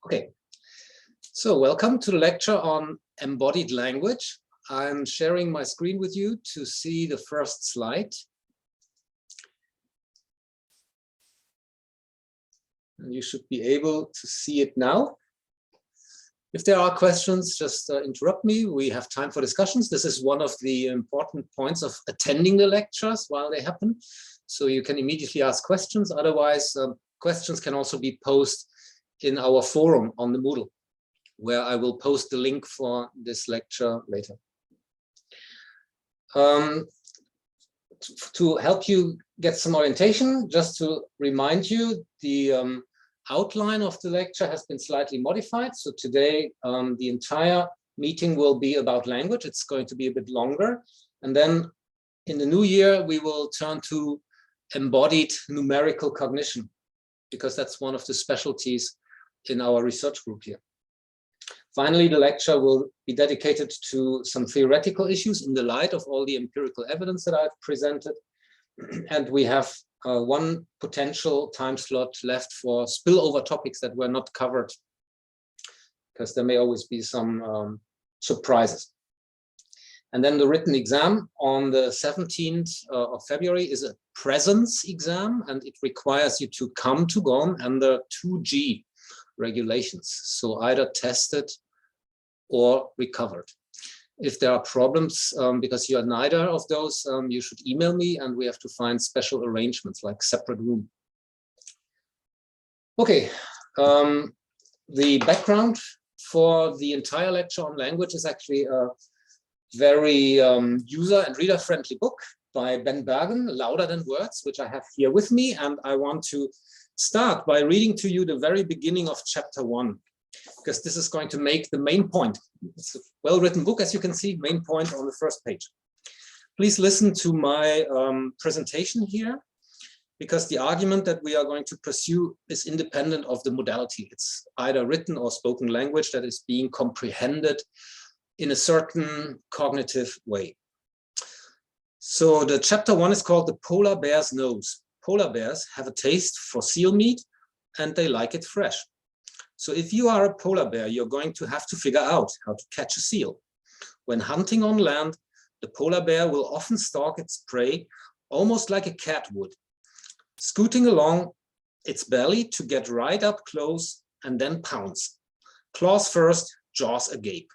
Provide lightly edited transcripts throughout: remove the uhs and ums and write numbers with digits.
Okay, so welcome to the lecture on embodied language. I'm sharing my screen with you to see the first slide. And you should be able to see it now. If there are questions, just interrupt me. We have time for discussions. This is one of the important points of attending the lectures while they happen. So you can immediately ask questions. Otherwise, questions can also be posted in our forum on the Moodle, where I will post the link for this lecture later. To help you get some orientation, just to remind you, the outline of the lecture has been slightly modified. So today, the entire meeting will be about language. It's going to be a bit longer. And then in the new year, we will turn to embodied numerical cognition, because that's one of the specialties in our research group here. Finally, the lecture will be dedicated to some theoretical issues in the light of all the empirical evidence that I've presented. And we have one potential time slot left for spillover topics that were not covered, because there may always be some surprises. And then the written exam on the 17th of February is a presence exam, and it requires you to come to GOM under 2G regulations, so either tested or recovered. If there are problems because you are neither of those, you should email me and we have to find special arrangements like separate room. Okay, the background for the entire lecture on language is actually a very user and reader friendly book by Ben Bergen, Louder Than Words, which I have here with me, and I want to start by reading to you the very beginning of chapter 1, because this is going to make the main point. It's a well-written book, as you can see, main point on the first page. Please listen to my presentation here, because the argument that we are going to pursue is independent of the modality. It's either written or spoken language that is being comprehended in a certain cognitive way. So the chapter 1 is called The Polar Bear's Nose. Polar bears have a taste for seal meat and they like it fresh. So if you are a polar bear, you're going to have to figure out how to catch a seal. When hunting on land, the polar bear will often stalk its prey almost like a cat would, scooting along its belly to get right up close and then pounce. Claws first, jaws agape.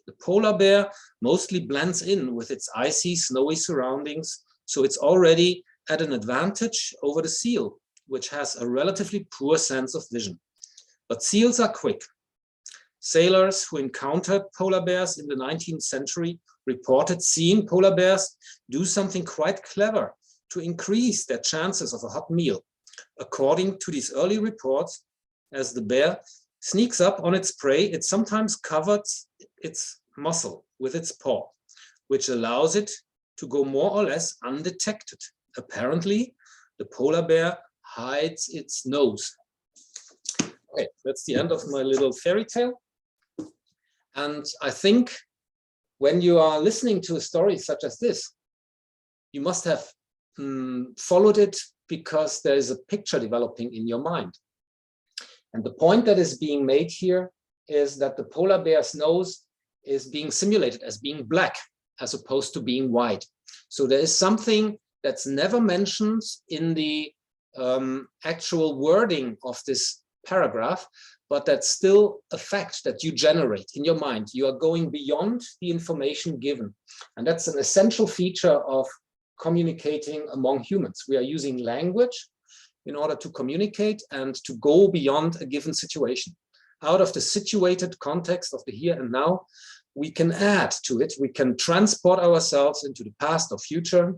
The polar bear mostly blends in with its icy, snowy surroundings, so it's already at an advantage over the seal, which has a relatively poor sense of vision. But seals are quick. Sailors who encountered polar bears in the 19th century reported seeing polar bears do something quite clever to increase their chances of a hot meal. According to these early reports, as the bear sneaks up on its prey, it sometimes covers its muzzle with its paw, which allows it to go more or less undetected. Apparently, the polar bear hides its nose. Okay, that's the end of my little fairy tale. And I think when you are listening to a story such as this, you must have followed it because there is a picture developing in your mind. And the point that is being made here is that the polar bear's nose is being simulated as being black as opposed to being white. So there is something that's never mentioned in the actual wording of this paragraph, but that's still a fact that you generate in your mind. You are going beyond the information given. And that's an essential feature of communicating among humans. We are using language in order to communicate and to go beyond a given situation. Out of the situated context of the here and now, we can add to it. We can transport ourselves into the past or future.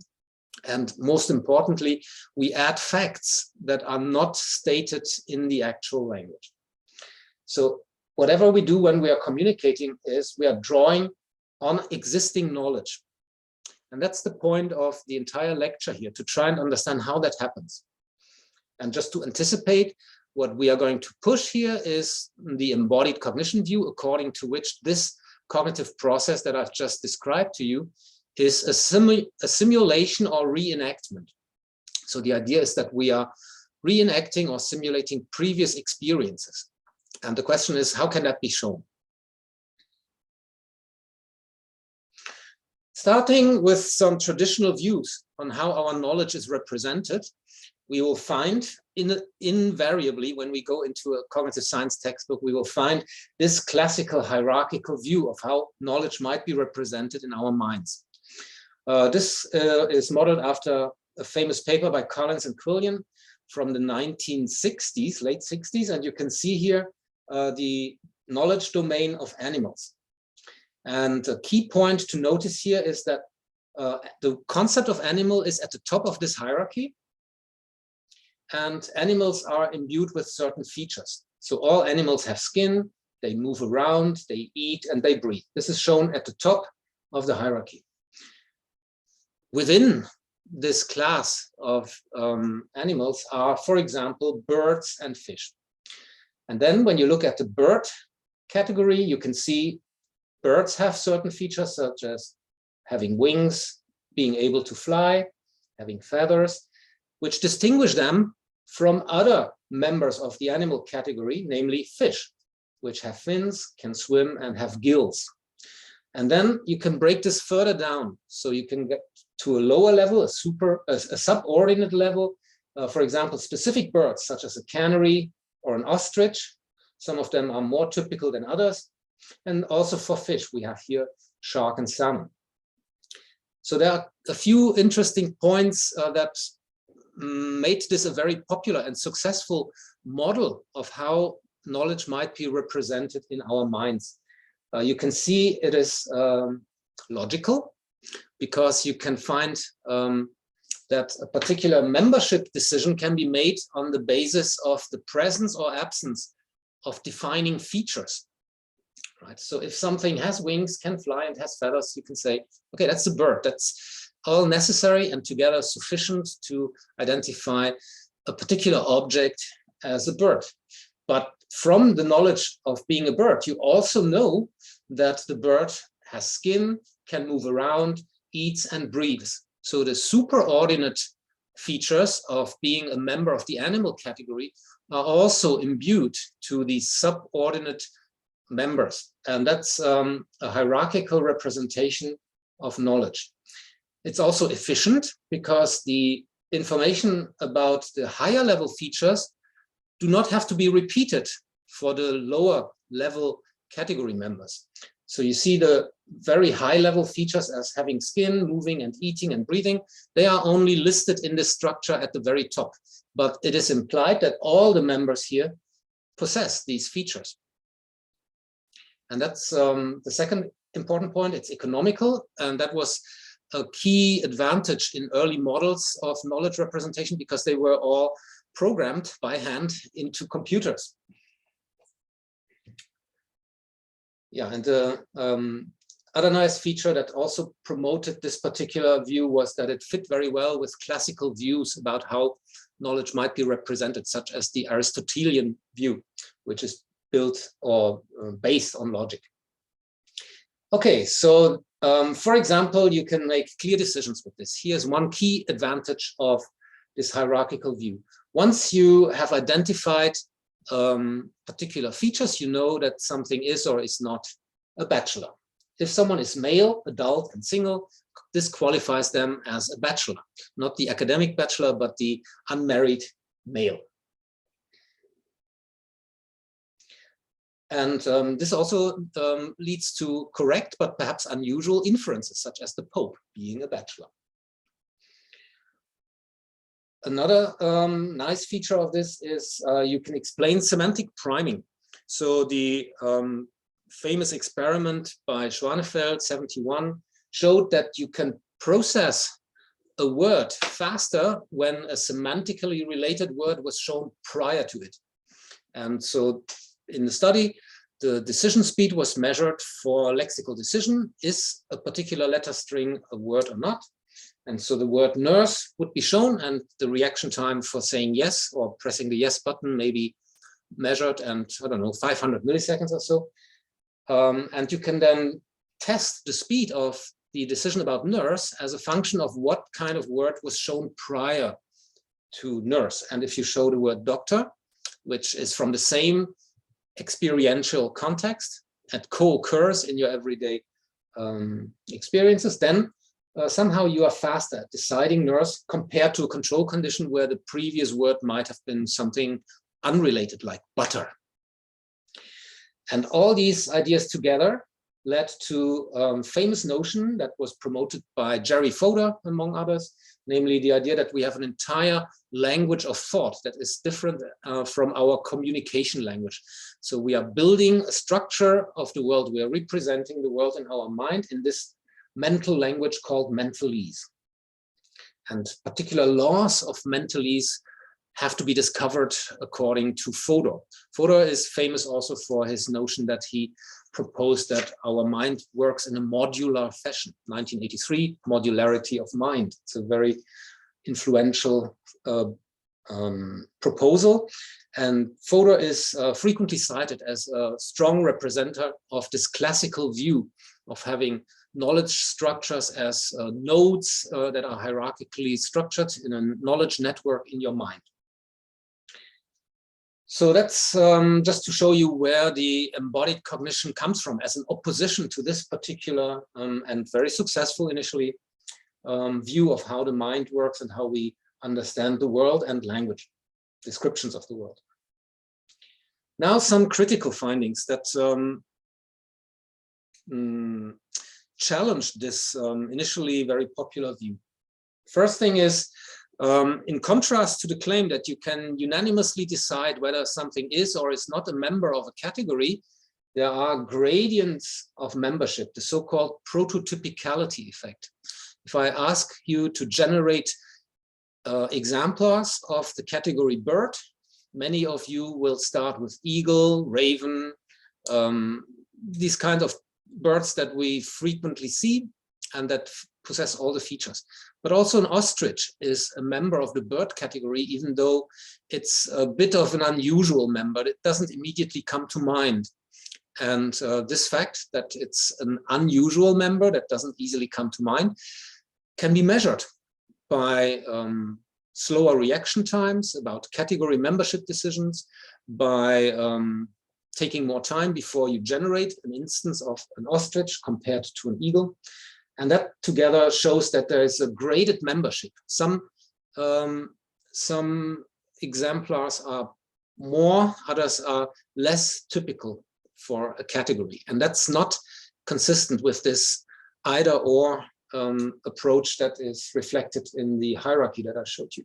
And most importantly, we add facts that are not stated in the actual language. So whatever we do when we are communicating is we are drawing on existing knowledge. And that's the point of the entire lecture here, to try and understand how that happens. And just to anticipate, what we are going to push here is the embodied cognition view, according to which this cognitive process that I've just described to you is a simulation or reenactment. So the idea is that we are reenacting or simulating previous experiences. And the question is, how can that be shown? Starting with some traditional views on how our knowledge is represented, we will find invariably, when we go into a cognitive science textbook, we will find this classical hierarchical view of how knowledge might be represented in our minds. This is modeled after a famous paper by Collins and Quillian from the 1960s, late 60s, and you can see here the knowledge domain of animals. And a key point to notice here is that the concept of animal is at the top of this hierarchy, and animals are imbued with certain features. So all animals have skin, they move around, they eat, and they breathe. This is shown at the top of the hierarchy. Within this class of animals are, for example, birds and fish. And then when you look at the bird category, you can see birds have certain features such as having wings, being able to fly, having feathers, which distinguish them from other members of the animal category, namely fish, which have fins, can swim, and have gills. And then you can break this further down. So you can get to a lower level, a subordinate level. For example, specific birds, such as a canary or an ostrich. Some of them are more typical than others. And also for fish, we have here shark and salmon. So there are a few interesting points that made this a very popular and successful model of how knowledge might be represented in our minds. You can see it is logical, because you can find that a particular membership decision can be made on the basis of the presence or absence of defining features. Right? So if something has wings, can fly, and has feathers, you can say, okay, that's a bird. That's all necessary and together sufficient to identify a particular object as a bird. But from the knowledge of being a bird, you also know that the bird has skin, can move around, eats and breathes. So the superordinate features of being a member of the animal category are also imbued to the subordinate members. And that's a hierarchical representation of knowledge. It's also efficient because the information about the higher level features do not have to be repeated for the lower level category members. So you see the very high level features as having skin, moving and eating and breathing. They are only listed in the structure at the very top, but it is implied that all the members here possess these features. And that's the second important point. It's economical, and that was a key advantage in early models of knowledge representation because they were all programmed by hand into computers. Yeah, and the other nice feature that also promoted this particular view was that it fit very well with classical views about how knowledge might be represented, such as the Aristotelian view, which is built or based on logic. Okay, so for example, you can make clear decisions with this. Here's one key advantage of this hierarchical view. Once you have identified particular features, you know that something is or is not a bachelor. If someone is male, adult, and single, this qualifies them as a bachelor, not the academic bachelor, but the unmarried male. And this also leads to correct, but perhaps unusual inferences, such as the Pope being a bachelor. Another nice feature of this is you can explain semantic priming. So the famous experiment by Schwanefeld, 71, showed that you can process a word faster when a semantically related word was shown prior to it. And so in the study, the decision speed was measured for lexical decision. Is a particular letter string a word or not? And so the word nurse would be shown, and the reaction time for saying yes or pressing the yes button may be measured, and I don't know, 500 milliseconds or so. And you can then test the speed of the decision about nurse as a function of what kind of word was shown prior to nurse. And if you show the word doctor, which is from the same experiential context and co-occurs in your everyday experiences, then somehow you are faster at deciding NERS compared to a control condition where the previous word might have been something unrelated like butter. And all these ideas together led to a famous notion that was promoted by Jerry Fodor, among others, namely the idea that we have an entire language of thought that is different from our communication language. So we are building a structure of the world. We are representing the world in our mind in this mental language called mentalese. And particular laws of mentalese have to be discovered according to Fodor. Fodor is famous also for his notion that he proposed that our mind works in a modular fashion. 1983, modularity of mind. It's a very influential proposal. And Fodor is frequently cited as a strong representative of this classical view of having knowledge structures as nodes that are hierarchically structured in a knowledge network in your mind. So that's just to show you where the embodied cognition comes from as an opposition to this particular and very successful initially view of how the mind works and how we understand the world and language, descriptions of the world. Now some critical findings that challenged this initially very popular view. First thing is, in contrast to the claim that you can unanimously decide whether something is or is not a member of a category, there are gradients of membership, the so-called prototypicality effect. If I ask you to generate exemplars of the category bird, many of you will start with eagle, raven, these kind of birds that we frequently see and that possess all the features. But also an ostrich is a member of the bird category, even though it's a bit of an unusual member. It doesn't immediately come to mind. And this fact that it's an unusual member that doesn't easily come to mind can be measured by slower reaction times, about category membership decisions, by taking more time before you generate an instance of an ostrich compared to an eagle. And that together shows that there is a graded membership. Some exemplars are more, others are less typical for a category. And that's not consistent with this either or approach that is reflected in the hierarchy that I showed you.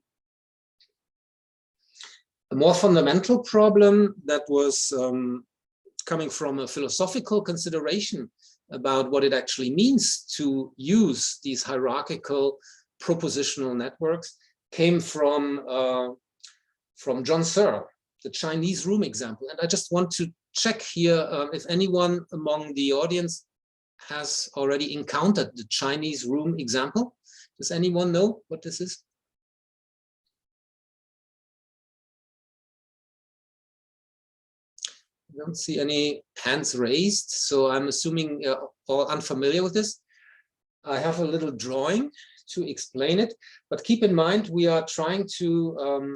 A more fundamental problem that was coming from a philosophical consideration about what it actually means to use these hierarchical propositional networks came from John Searle, the Chinese room example. And I just want to check here if anyone among the audience has already encountered the Chinese room example. Does anyone know what this is? I don't see any hands raised, so I'm assuming you're all unfamiliar with this. I have a little drawing to explain it, but keep in mind we are trying to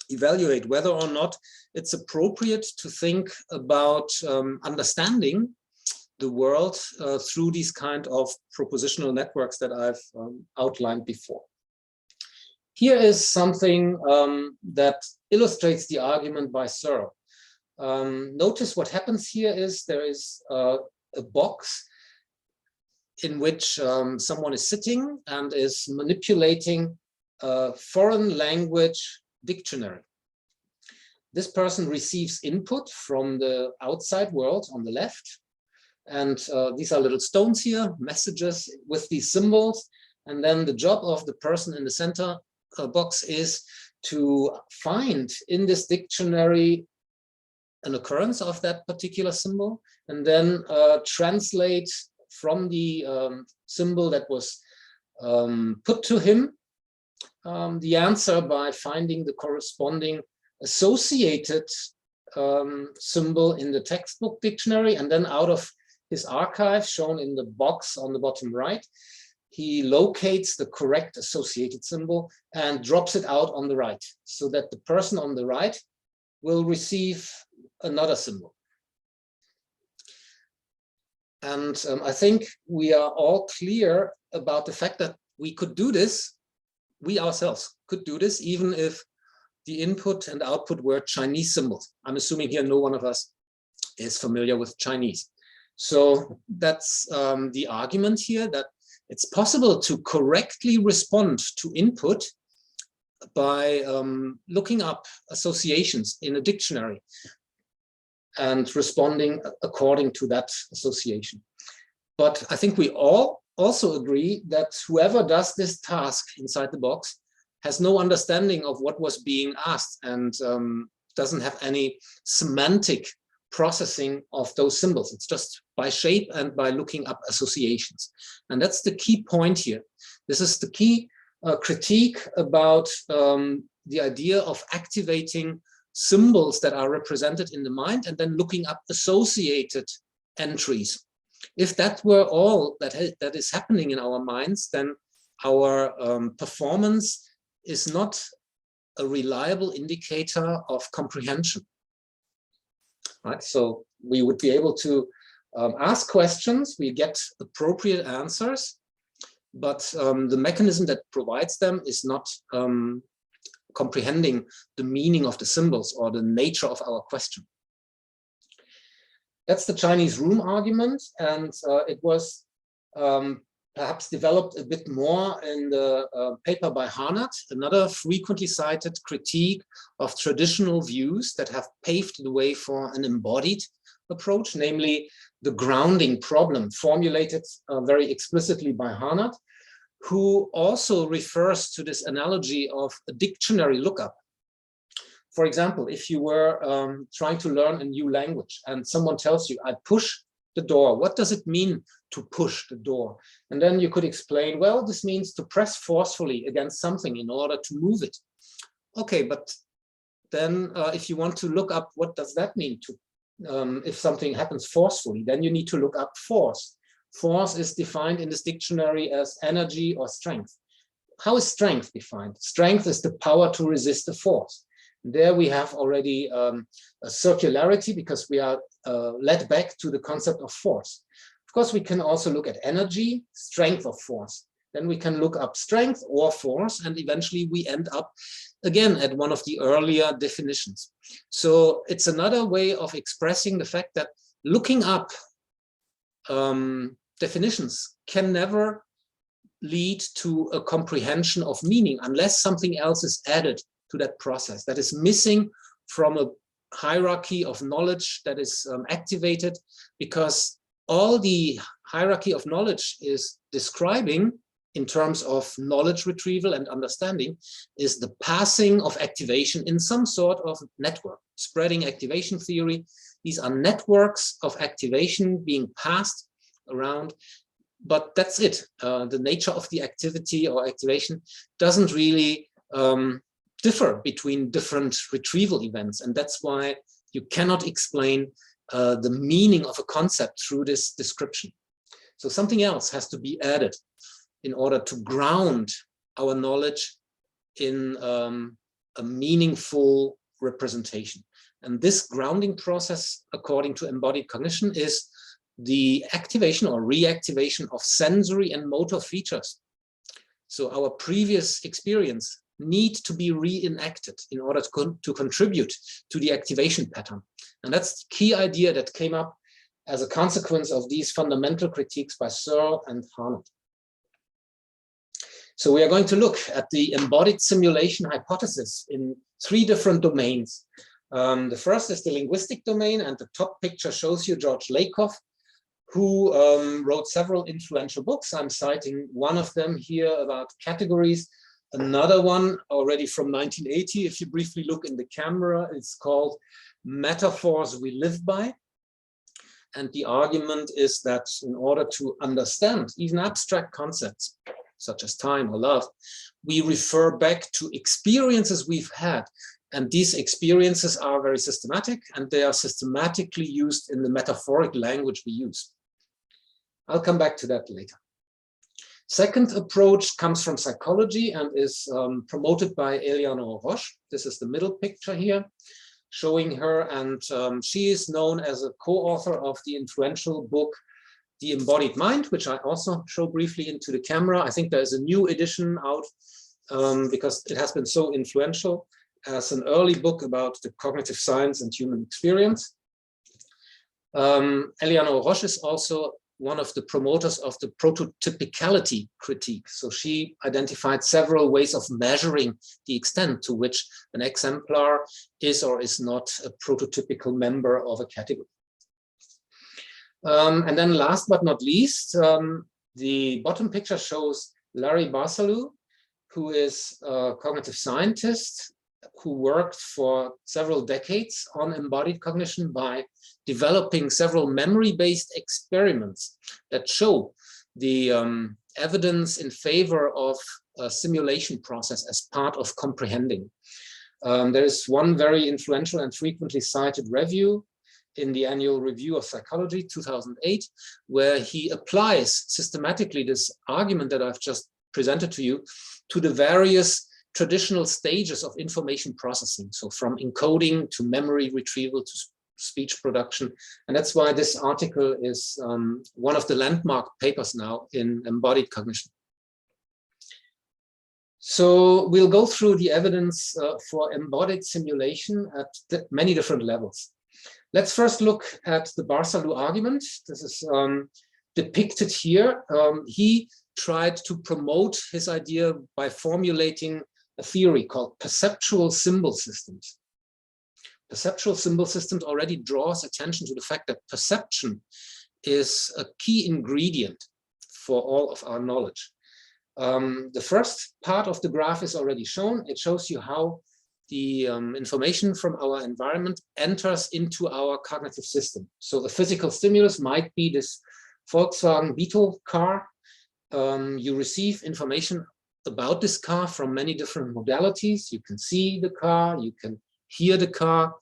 evaluate whether or not it's appropriate to think about understanding the world through these kind of propositional networks that I've outlined before. Here is something that illustrates the argument by Searle. Notice what happens here is there is a box in which someone is sitting and is manipulating a foreign language dictionary. This person receives input from the outside world on the left. And these are little stones here, messages with these symbols. And then the job of the person in the center box is to find in this dictionary an occurrence of that particular symbol, and then translate from the symbol that was put to him the answer by finding the corresponding associated symbol in the textbook dictionary, and then out of his archive shown in the box on the bottom right, he locates the correct associated symbol and drops it out on the right, so that the person on the right will receive another symbol. And I think we are all clear about the fact that we could do this, we ourselves could do this, even if the input and output were Chinese symbols. I'm assuming here no one of us is familiar with Chinese. So that's the argument here, that it's possible to correctly respond to input by looking up associations in a dictionary and responding according to that association. But I think we all also agree that whoever does this task inside the box has no understanding of what was being asked and doesn't have any semantic processing of those symbols. It's just by shape and by looking up associations. And that's the key point here. This is the key critique about the idea of activating symbols that are represented in the mind and then looking up associated entries. If that were all that is happening in our minds, then our performance is not a reliable indicator of comprehension. Right? So we would be able to ask questions, we get appropriate answers, but the mechanism that provides them is not comprehending the meaning of the symbols or the nature of our question. That's the Chinese room argument, and it was perhaps developed a bit more in the paper by Harnatt, another frequently cited critique of traditional views that have paved the way for an embodied approach, namely the grounding problem, formulated very explicitly by Harnatt, who also refers to this analogy of a dictionary lookup. For example, if you were trying to learn a new language and someone tells you, I push the door, what does it mean to push the door? And then you could explain, well, this means to press forcefully against something in order to move it. Okay, but then if you want to look up what does that mean to if something happens forcefully, then you need to look up force. Force is defined in this dictionary as energy or strength. How is strength defined? Strength is the power to resist a force. There we have already a circularity because we are led back to the concept of force. Of course, we can also look at energy, strength of force. Then we can look up strength or force, and eventually we end up again at one of the earlier definitions. So it's another way of expressing the fact that looking up definitions can never lead to a comprehension of meaning unless something else is added to that process that is missing from a hierarchy of knowledge that is activated, because all the hierarchy of knowledge is describing in terms of knowledge retrieval and understanding is the passing of activation in some sort of network. Spreading activation theory, these are networks of activation being passed around, but that's it. The nature of the activity or activation doesn't really differ between different retrieval events, and that's why you cannot explain the meaning of a concept through this description. So something else has to be added in order to ground our knowledge in a meaningful representation. And this grounding process, according to embodied cognition, is the activation or reactivation of sensory and motor features. So our previous experience need to be reenacted in order to contribute to the activation pattern. And that's the key idea that came up as a consequence of these fundamental critiques by Searle and Harnatt. So we are going to look at the embodied simulation hypothesis in 3 different domains. The first is the linguistic domain, and the top picture shows you George Lakoff, who wrote several influential books. I'm citing one of them here about categories. Another one already from 1980, if you briefly look in the camera, it's called Metaphors We Live By. And the argument is that in order to understand even abstract concepts, such as time or love, we refer back to experiences we've had. And these experiences are very systematic, and they are systematically used in the metaphoric language we use. I'll come back to that later. Second approach comes from psychology and is promoted by Eleanor Roche. This is the middle picture here. showing her, and she is known as a co-author of the influential book, The Embodied Mind, which I also show briefly into the camera. I think there's a new edition out because it has been so influential as an early book about the cognitive science and human experience. Eleanor Roche is also one of the promoters of the prototypicality critique. So she identified several ways of measuring the extent to which an exemplar is or is not a prototypical member of a category. And then last but not least, the bottom picture shows Larry Barsalou, who is a cognitive scientist who worked for several decades on embodied cognition by developing several memory-based experiments that show the evidence in favor of a simulation process as part of comprehending. There is one very influential and frequently cited review in the Annual Review of Psychology 2008, where he applies systematically this argument that I've just presented to you to the various traditional stages of information processing. So from encoding to memory retrieval to speech production. And that's why this article is one of the landmark papers now in embodied cognition. So we'll go through the evidence for embodied simulation at many different levels. Let's first look at the Barsalou argument. This is depicted here. He tried to promote his idea by formulating a theory called perceptual symbol systems. Perceptual symbol systems already draws attention to the fact that perception is a key ingredient for all of our knowledge. The first part of the graph is already shown. It shows you how the information from our environment enters into our cognitive system. So the physical stimulus might be this Volkswagen Beetle car. You receive information about this car from many different modalities. You can see the car, you can hear the car.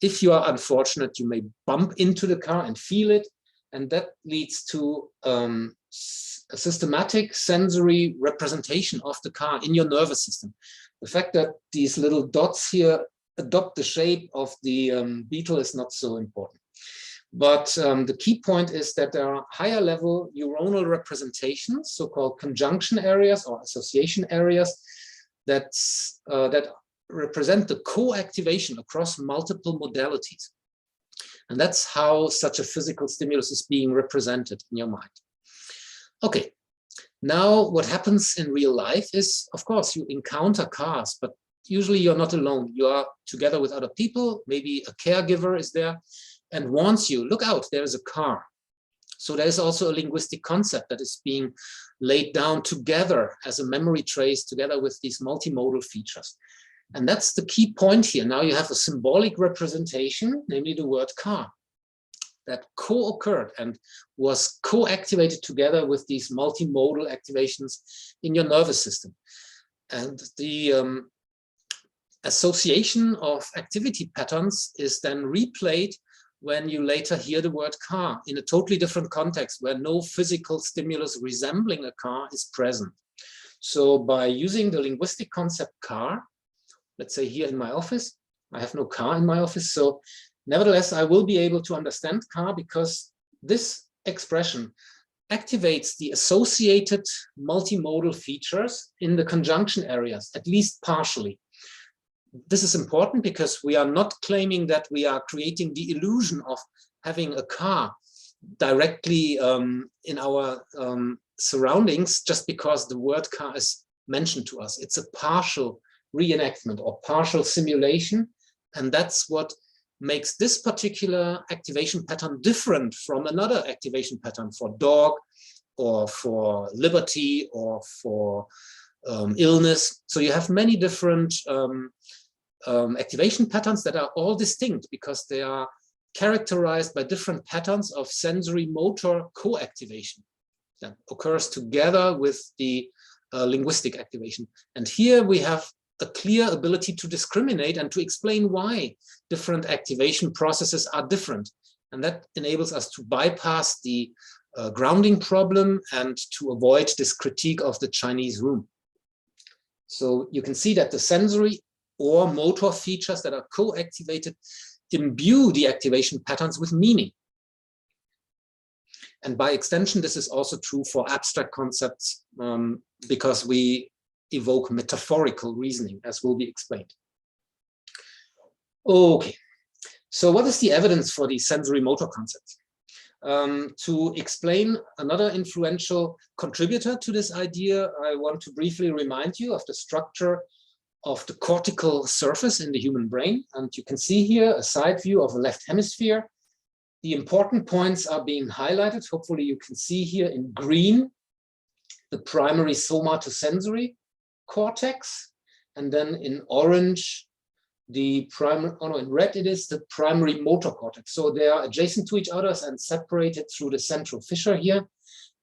If you are unfortunate, you may bump into the car and feel it. And that leads to a systematic sensory representation of the car in your nervous system. The fact that these little dots here adopt the shape of the beetle is not so important. But the key point is that there are higher level neuronal representations, so-called conjunction areas or association areas, that represent the co-activation across multiple modalities. And that's how such a physical stimulus is being represented in your mind. Okay, now what happens in real life is, of course, you encounter cars, but usually you're not alone. You are together with other people, maybe a caregiver is there and warns you, look out, there is a car. So there is also a linguistic concept that is being laid down together as a memory trace together with these multimodal features. And that's the key point here. Now you have a symbolic representation, namely the word car, that co-occurred and was co-activated together with these multimodal activations in your nervous system. And the association of activity patterns is then replayed when you later hear the word car in a totally different context where no physical stimulus resembling a car is present. So by using the linguistic concept car, let's say here in my office, I have no car in my office. So nevertheless, I will be able to understand car because this expression activates the associated multimodal features in the conjunction areas, at least partially. This is important because we are not claiming that we are creating the illusion of having a car directly in our surroundings just because the word car is mentioned to us. It's a partial reenactment or partial simulation, and that's what makes this particular activation pattern different from another activation pattern for dog or for liberty or for illness. So you have many different activation patterns that are all distinct because they are characterized by different patterns of sensory motor co-activation that occurs together with the linguistic activation. And here we have a clear ability to discriminate and to explain why different activation processes are different. And that enables us to bypass the grounding problem and to avoid this critique of the Chinese room. So you can see that the sensory or motor features that are co-activated imbue the activation patterns with meaning. And by extension, this is also true for abstract concepts because we evoke metaphorical reasoning, as will be explained. Okay, so what is the evidence for these sensory motor concepts? To explain another influential contributor to this idea, I want to briefly remind you of the structure of the cortical surface in the human brain. And you can see here a side view of the left hemisphere. The important points are being highlighted. Hopefully you can see here in green, the primary somatosensory cortex, and then in orange, the primary, oh no, in red it is the primary motor cortex. So they are adjacent to each other and separated through the central fissure here.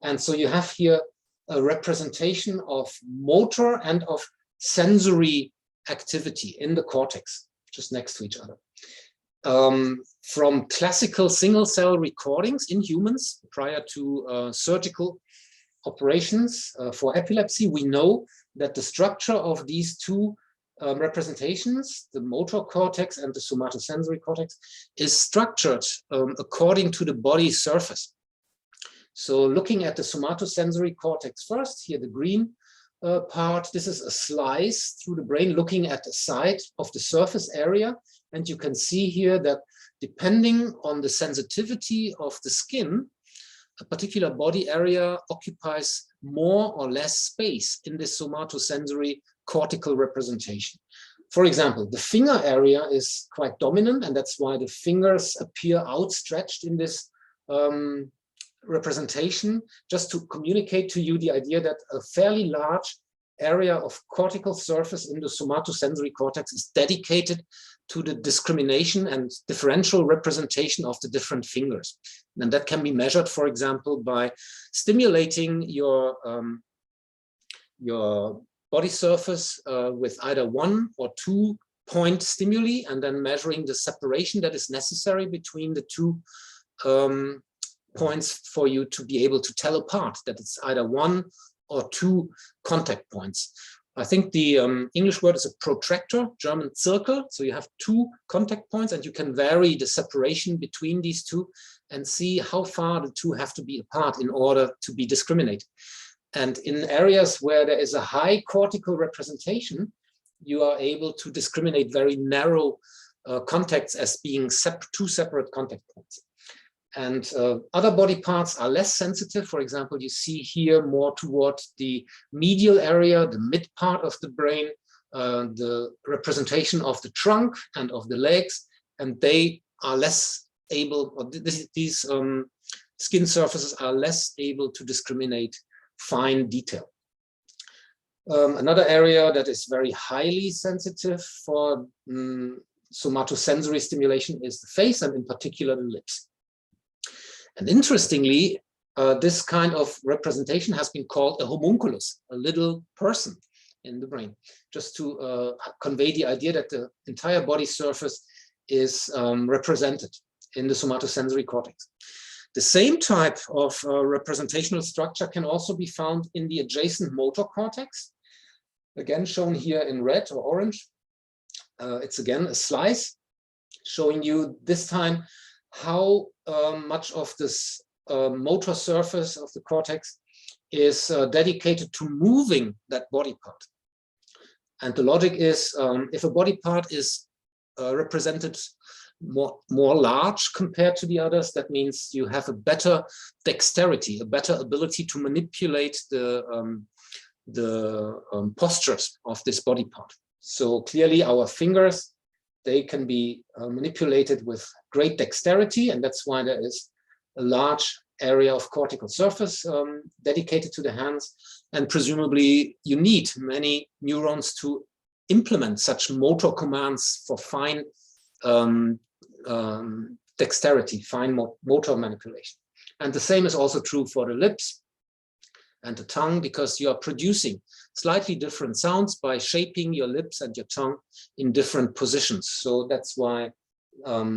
And so you have here a representation of motor and of sensory activity in the cortex, just next to each other. From classical single cell recordings in humans prior to surgical operations for epilepsy, we know that the structure of these two representations, the motor cortex and the somatosensory cortex, is structured according to the body surface. So looking at the somatosensory cortex first, here the green part, this is a slice through the brain looking at the side of the surface area. And you can see here that depending on the sensitivity of the skin, a particular body area occupies more or less space in this somatosensory cortical representation. For example, the finger area is quite dominant, and that's why the fingers appear outstretched in this representation, just to communicate to you the idea that a fairly large area of cortical surface in the somatosensory cortex is dedicated to the discrimination and differential representation of the different fingers. And that can be measured, for example, by stimulating your body surface with either 1 or 2 point stimuli, and then measuring the separation that is necessary between the two points for you to be able to tell apart that it's either 1 or 2 contact points. I think the English word is a protractor, German Zirkel. So you have 2 contact points and you can vary the separation between these two and see how far the two have to be apart in order to be discriminated. And in areas where there is a high cortical representation, you are able to discriminate very narrow contacts as being 2 separate contact points. And other body parts are less sensitive. For example, you see here more toward the medial area, the mid part of the brain, the representation of the trunk and of the legs, and they are less able, or these skin surfaces are less able to discriminate fine detail. Another area that is very highly sensitive for somatosensory stimulation is the face, and in particular the lips. And interestingly, this kind of representation has been called a homunculus, a little person in the brain, just to convey the idea that the entire body surface is represented in the somatosensory cortex. The same type of representational structure can also be found in the adjacent motor cortex, again shown here in red or orange. It's again a slice showing you this time how much of this motor surface of the cortex is dedicated to moving that body part. And the logic is, if a body part is represented more large compared to the others, that means you have a better dexterity, a better ability to manipulate the postures of this body part. So clearly our fingers, they can be manipulated with great dexterity, and that's why there is a large area of cortical surface dedicated to the hands, and presumably you need many neurons to implement such motor commands for fine dexterity, fine motor manipulation. And the same is also true for the lips and the tongue, because you are producing slightly different sounds by shaping your lips and your tongue in different positions. So that's why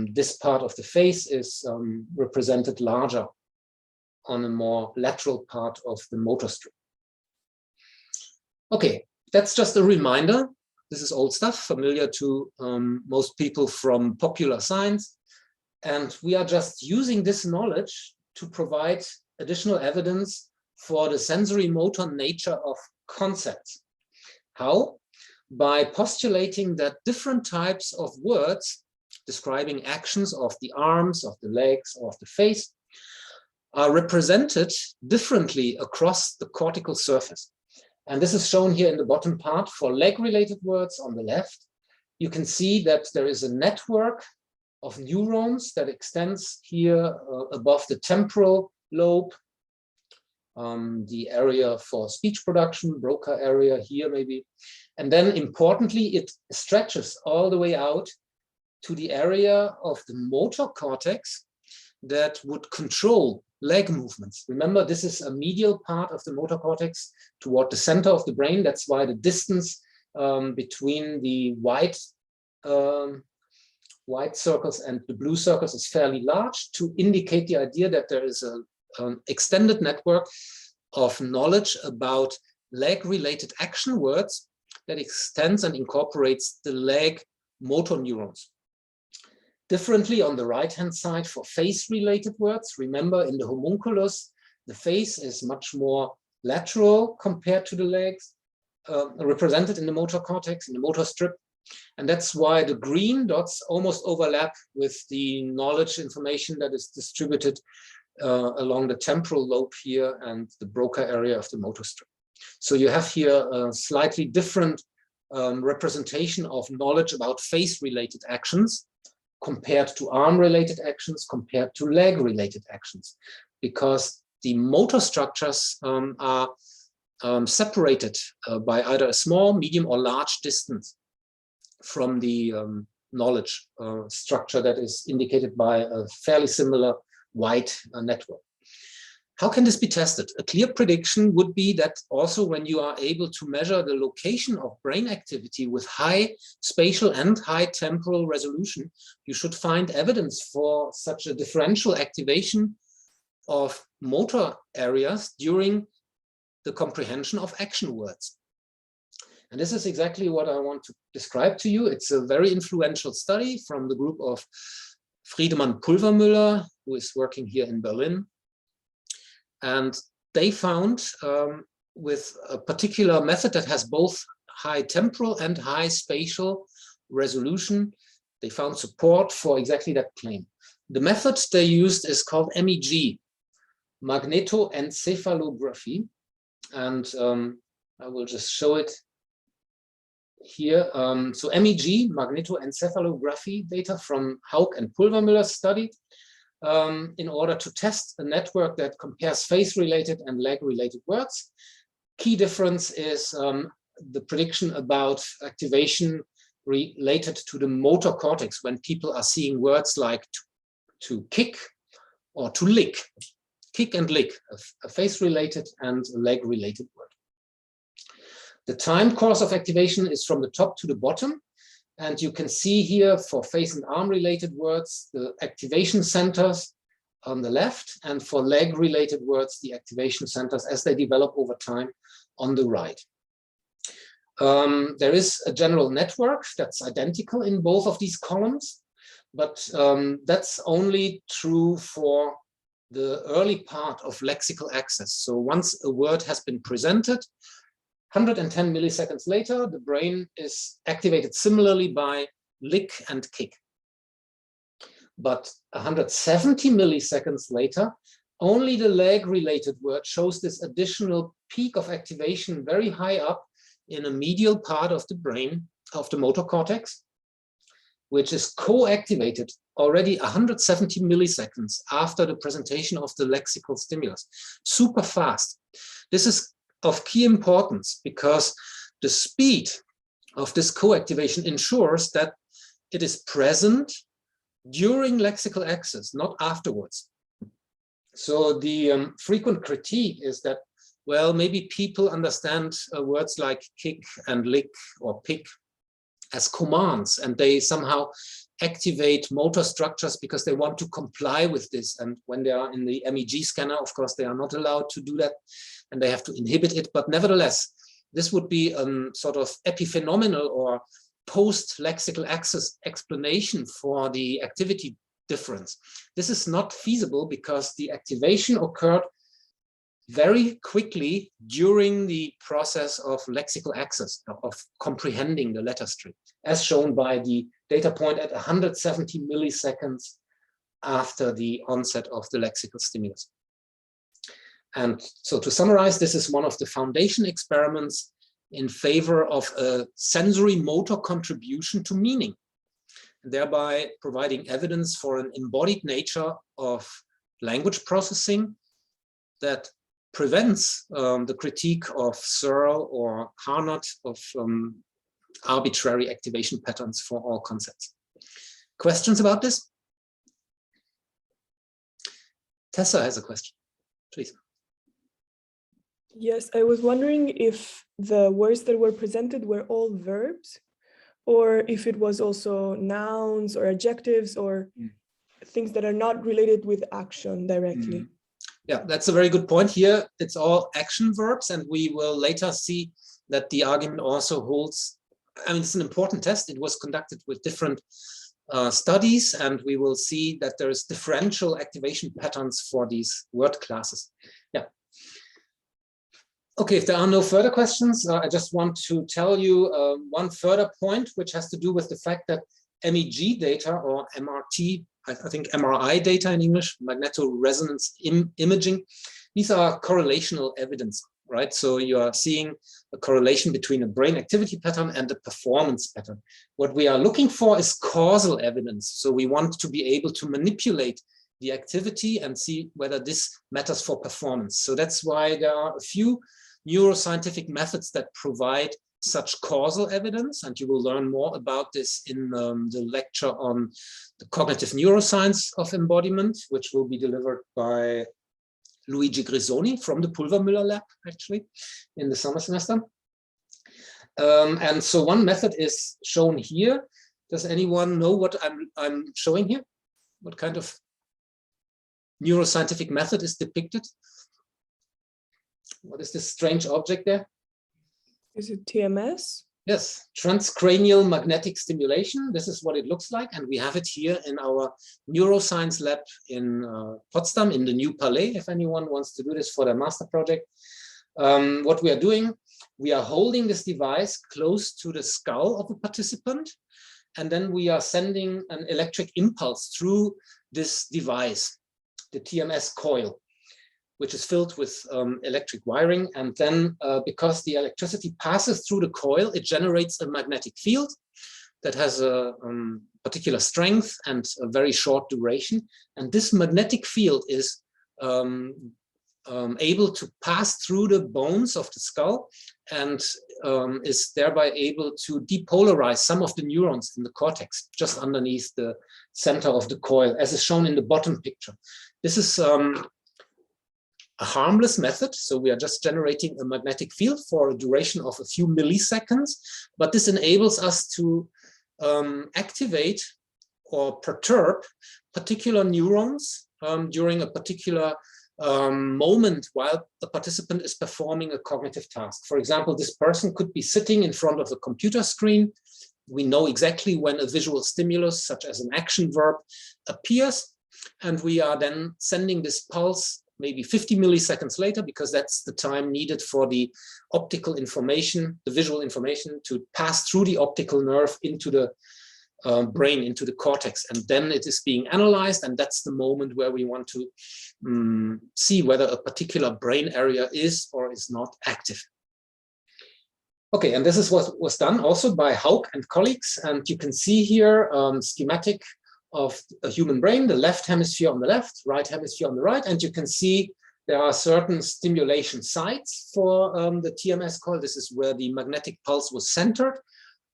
this part of the face is represented larger on a more lateral part of the motor strip. Okay, that's just a reminder This is old stuff, familiar to most people from popular science. And we are just using this knowledge to provide additional evidence for the sensory motor nature of concepts. How? By postulating that different types of words describing actions of the arms, of the legs, or of the face are represented differently across the cortical surface. And this is shown here in the bottom part for leg-related words on the left. You can see that there is a network of neurons that extends here above the temporal lobe, the area for speech production, Broca area here maybe. And then importantly, it stretches all the way out to the area of the motor cortex that would control leg movements. Remember, this is a medial part of the motor cortex toward the center of the brain. That's why the distance between the white circles and the blue circles is fairly large, to indicate the idea that there is an extended network of knowledge about leg-related action words that extends and incorporates the leg motor neurons. Differently on the right-hand side for face-related words, remember in the homunculus, the face is much more lateral compared to the legs, represented in the motor cortex, in the motor strip. And that's why the green dots almost overlap with the knowledge information that is distributed along the temporal lobe here and the Broca area of the motor strip. So you have here a slightly different representation of knowledge about face-related actions compared to arm-related actions, compared to leg-related actions, because the motor structures are separated by either a small, medium, or large distance from the knowledge structure that is indicated by a fairly similar white network. How can this be tested? A clear prediction would be that also when you are able to measure the location of brain activity with high spatial and high temporal resolution, you should find evidence for such a differential activation of motor areas during the comprehension of action words. And this is exactly what I want to describe to you. It's a very influential study from the group of Friedemann Pulvermüller, who is working here in Berlin. And they found with a particular method that has both high temporal and high spatial resolution, they found support for exactly that claim. The method they used is called MEG, magnetoencephalography. And I will just show it here. So MEG, magnetoencephalography data from Haug and Pulvermüller's study, in order to test a network that compares face-related and leg-related words. Key difference is the prediction about activation related to the motor cortex when people are seeing words like to kick or to lick. Kick and lick, a face-related and a leg-related word. The time course of activation is from the top to the bottom. And you can see here for face and arm related words, the activation centers on the left, and for leg related words, the activation centers as they develop over time on the right. There is a general network that's identical in both of these columns, but that's only true for the early part of lexical access. So once a word has been presented, 110 milliseconds later, the brain is activated similarly by lick and kick. But 170 milliseconds later, only the leg-related word shows this additional peak of activation very high up in a medial part of the brain, of the motor cortex, which is co-activated already 170 milliseconds after the presentation of the lexical stimulus. Super fast. This is of key importance because the speed of this co-activation ensures that it is present during lexical access, not afterwards. So the frequent critique is that, well, maybe people understand words like kick and lick or pick as commands, and they somehow activate motor structures because they want to comply with this. And when they are in the MEG scanner, of course, they are not allowed to do that, and they have to inhibit it. But nevertheless, This would be a sort of epiphenomenal or post-lexical access explanation for the activity difference. This is not feasible because the activation occurred very quickly during the process of lexical access, of comprehending the letter string, as shown by the data point at 170 milliseconds after the onset of the lexical stimulus. And so to summarize, this is one of the foundation experiments in favor of a sensory motor contribution to meaning, thereby providing evidence for an embodied nature of language processing that prevents the critique of Searle or Carnot of arbitrary activation patterns for all concepts. Questions about this? Tessa has a question, please. Yes, I was wondering if the words that were presented were all verbs, or if it was also nouns or adjectives or things that are not related with action directly. Yeah, that's a very good point. Here, it's all action verbs, and we will later see that the argument also holds. I mean, it's an important test. It was conducted with different studies, and we will see that there is differential activation patterns for these word classes. Yeah. Okay, if there are no further questions, I just want to tell you one further point, which has to do with the fact that MEG data, or MRT, I think MRI data in English, magnetoresonance imaging, these are correlational evidence, right? So you are seeing a correlation between a brain activity pattern and a performance pattern. What we are looking for is causal evidence. So we want to be able to manipulate the activity and see whether this matters for performance. So that's why there are a few neuroscientific methods that provide such causal evidence, and you will learn more about this in the lecture on the cognitive neuroscience of embodiment, which will be delivered by Luigi Grisoni from the Pulvermüller lab, actually, in the summer semester. And so one method is shown here. Does anyone know what I'm showing here? What kind of neuroscientific method is depicted? What is this strange object there? Is it TMS? Yes, transcranial magnetic stimulation. This is what it looks like. And we have it here in our neuroscience lab in Potsdam, in the New Palais, if anyone wants to do this for their master project. What we are doing, we are holding this device close to the skull of a participant. And then we are sending an electric impulse through this device, the TMS coil, which is filled with electric wiring. And then because the electricity passes through the coil, it generates a magnetic field that has a particular strength and a very short duration. And this magnetic field is able to pass through the bones of the skull and is thereby able to depolarize some of the neurons in the cortex just underneath the center of the coil, as is shown in the bottom picture. This is a harmless method, so we are just generating a magnetic field for a duration of a few milliseconds, but this enables us to activate or perturb particular neurons during a particular moment while the participant is performing a cognitive task. For example, this person could be sitting in front of a computer screen. We know exactly when a visual stimulus, such as an action verb, appears, and we are then sending this pulse maybe 50 milliseconds later, because that's the time needed for the optical information, the visual information, to pass through the optical nerve into the brain, into the cortex. And then it is being analyzed, and that's the moment where we want to see whether a particular brain area is or is not active. Okay, and this is what was done also by Haug and colleagues. And you can see here schematic of a human brain, the left hemisphere on the left, right hemisphere on the right, and you can see there are certain stimulation sites for the TMS coil. This is where the magnetic pulse was centered,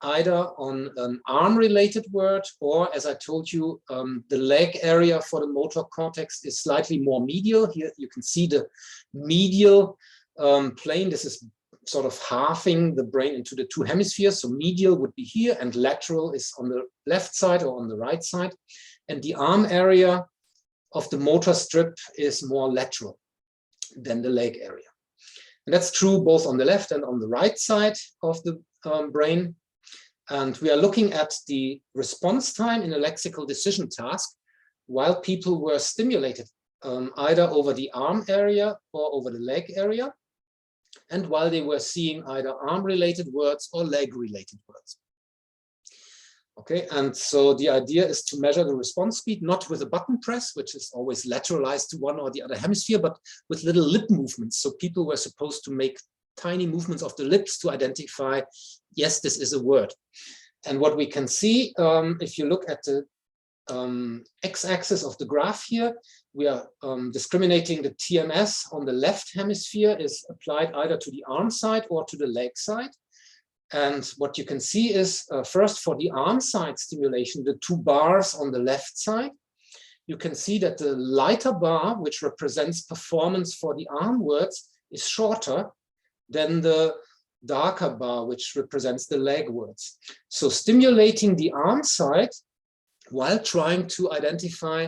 either on an arm-related word, or, as I told you, the leg area for the motor cortex is slightly more medial. Here you can see the medial plane. This is sort of halving the brain into the two hemispheres. So medial would be here, and lateral is on the left side or on the right side. And the arm area of the motor strip is more lateral than the leg area. And that's true both on the left and on the right side of the brain. And we are looking at the response time in a lexical decision task while people were stimulated either over the arm area or over the leg area, and while they were seeing either arm-related words or leg-related words. Okay, and so the idea is to measure the response speed, not with a button press, which is always lateralized to one or the other hemisphere, but with little lip movements. So people were supposed to make tiny movements of the lips to identify, yes, this is a word. And what we can see, if you look at the x-axis of the graph here, we are discriminating the TMS on the left hemisphere is applied either to the arm side or to the leg side. And what you can see is first for the arm side stimulation, the two bars on the left side, you can see that the lighter bar, which represents performance for the arm words, is shorter than the darker bar, which represents the leg words. So stimulating the arm side while trying to identify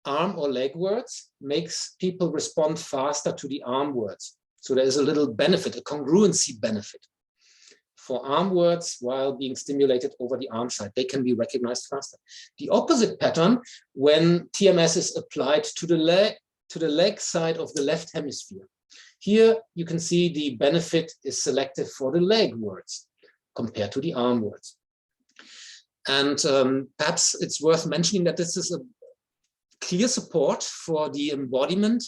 arm or leg words makes people respond faster to the arm words. So there is a little benefit, a congruency benefit for arm words while being stimulated over the arm side. They can be recognized faster. The opposite pattern when TMS is applied to the leg side of the left hemisphere. Here you can see the benefit is selected for the leg words compared to the arm words. And perhaps it's worth mentioning that this is a clear support for the embodiment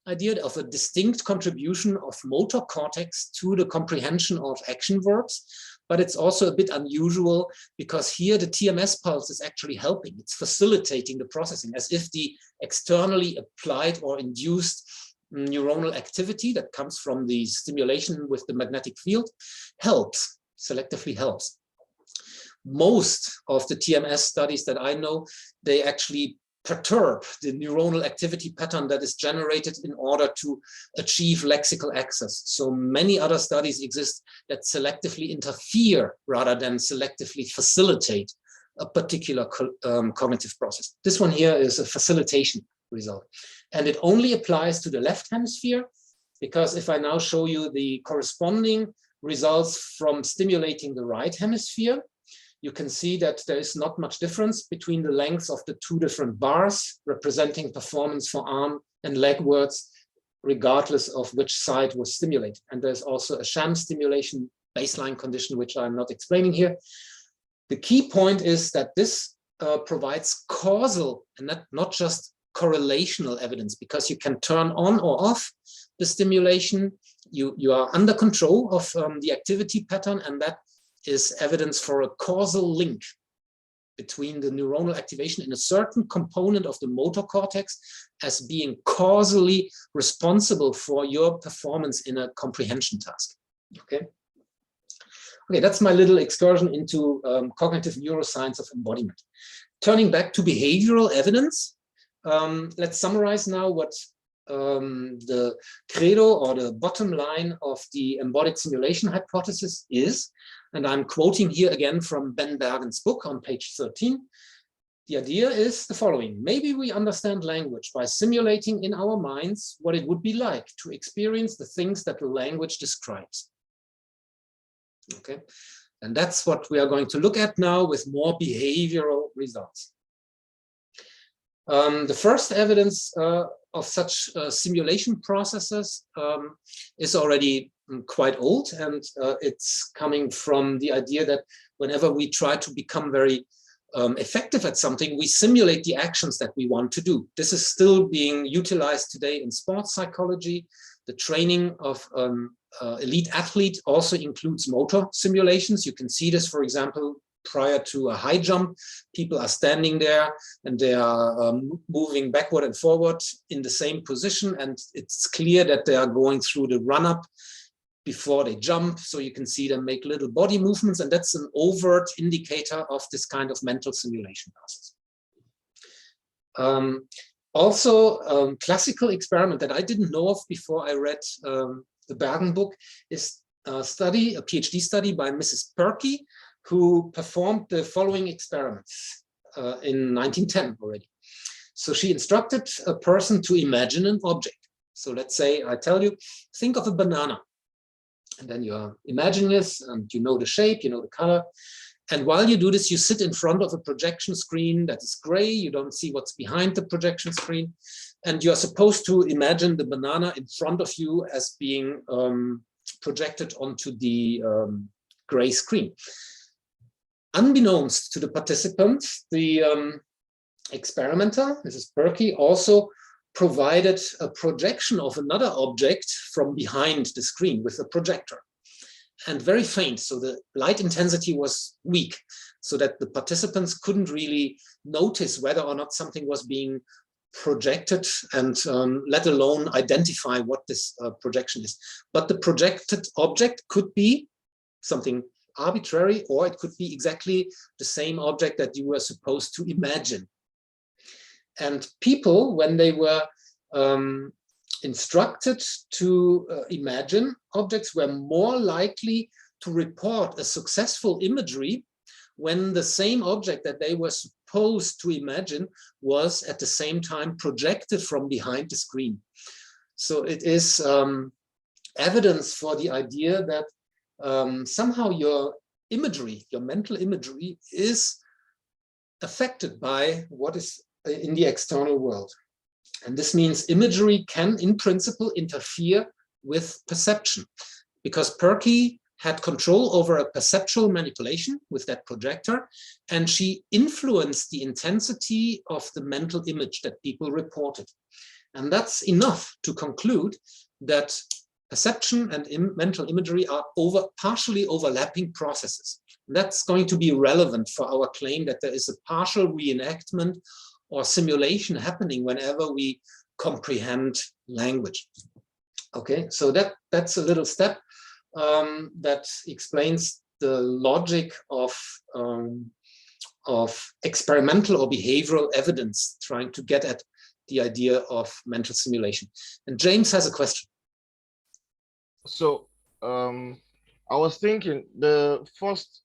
idea of a distinct contribution of motor cortex to the comprehension of action verbs. But it's also a bit unusual because here the TMS pulse is actually helping. It's facilitating the processing as if the externally applied or induced neuronal activity that comes from the stimulation with the magnetic field helps, selectively helps. Most of the TMS studies that I know, they actually perturb the neuronal activity pattern that is generated in order to achieve lexical access. So many other studies exist that selectively interfere rather than selectively facilitate a particular cognitive process. This one here is a facilitation result. And it only applies to the left hemisphere, because if I now show you the corresponding results from stimulating the right hemisphere, you can see that there is not much difference between the lengths of the two different bars representing performance for arm and leg words, regardless of which side was stimulated. And there's also a sham stimulation baseline condition, which I'm not explaining here. The key point is that this provides causal and not just correlational evidence, because you can turn on or off the stimulation. You are under control of the activity pattern, and that is evidence for a causal link between the neuronal activation in a certain component of the motor cortex as being causally responsible for your performance in a comprehension task. Okay, that's my little excursion into cognitive neuroscience of embodiment. Turning back to behavioral evidence, let's summarize now what the credo or the bottom line of the embodied simulation hypothesis is. And I'm quoting here again from Ben Bergen's book on page 13. The idea is the following: maybe we understand language by simulating in our minds what it would be like to experience the things that the language describes. Okay, and that's what we are going to look at now with more behavioral results. The first evidence of such simulation processes is already quite old, and it's coming from the idea that whenever we try to become very effective at something, we simulate the actions that we want to do. This is still being utilized today in sports psychology. The training of elite athlete also includes motor simulations. You can see this, for example, prior to a high jump. People are standing there and they are moving backward and forward in the same position, and it's clear that they are going through the run-up before they jump. So you can see them make little body movements, and that's an overt indicator of this kind of mental simulation process. Also, classical experiment that I didn't know of before I read the Bergen book is a PhD study by Mrs. Perky, who performed the following experiments in 1910 already. So she instructed a person to imagine an object. So let's say I tell you, think of a banana. And then you're imagining this, and you know the shape, you know the color. And while you do this, you sit in front of a projection screen that is gray. You don't see what's behind the projection screen. And you're supposed to imagine the banana in front of you as being projected onto the gray screen. Unbeknownst to the participants, the experimenter, Mrs. Perky, also provided a projection of another object from behind the screen with a projector, and very faint, so the light intensity was weak, so that the participants couldn't really notice whether or not something was being projected, and let alone identify what this projection is. But the projected object could be something arbitrary, or it could be exactly the same object that you were supposed to imagine. And people, when they were instructed to imagine objects, were more likely to report a successful imagery when the same object that they were supposed to imagine was at the same time projected from behind the screen. So it is evidence for the idea that somehow your imagery, your mental imagery, is affected by what is in the external world. And this means imagery can, in principle, interfere with perception, because Perky had control over a perceptual manipulation with that projector, and she influenced the intensity of the mental image that people reported. And that's enough to conclude that perception and mental imagery are partially overlapping processes. And that's going to be relevant for our claim that there is a partial reenactment or simulation happening whenever we comprehend language. Okay, so that's a little step that explains the logic of experimental or behavioral evidence, trying to get at the idea of mental simulation. And James has a question. So I was thinking the first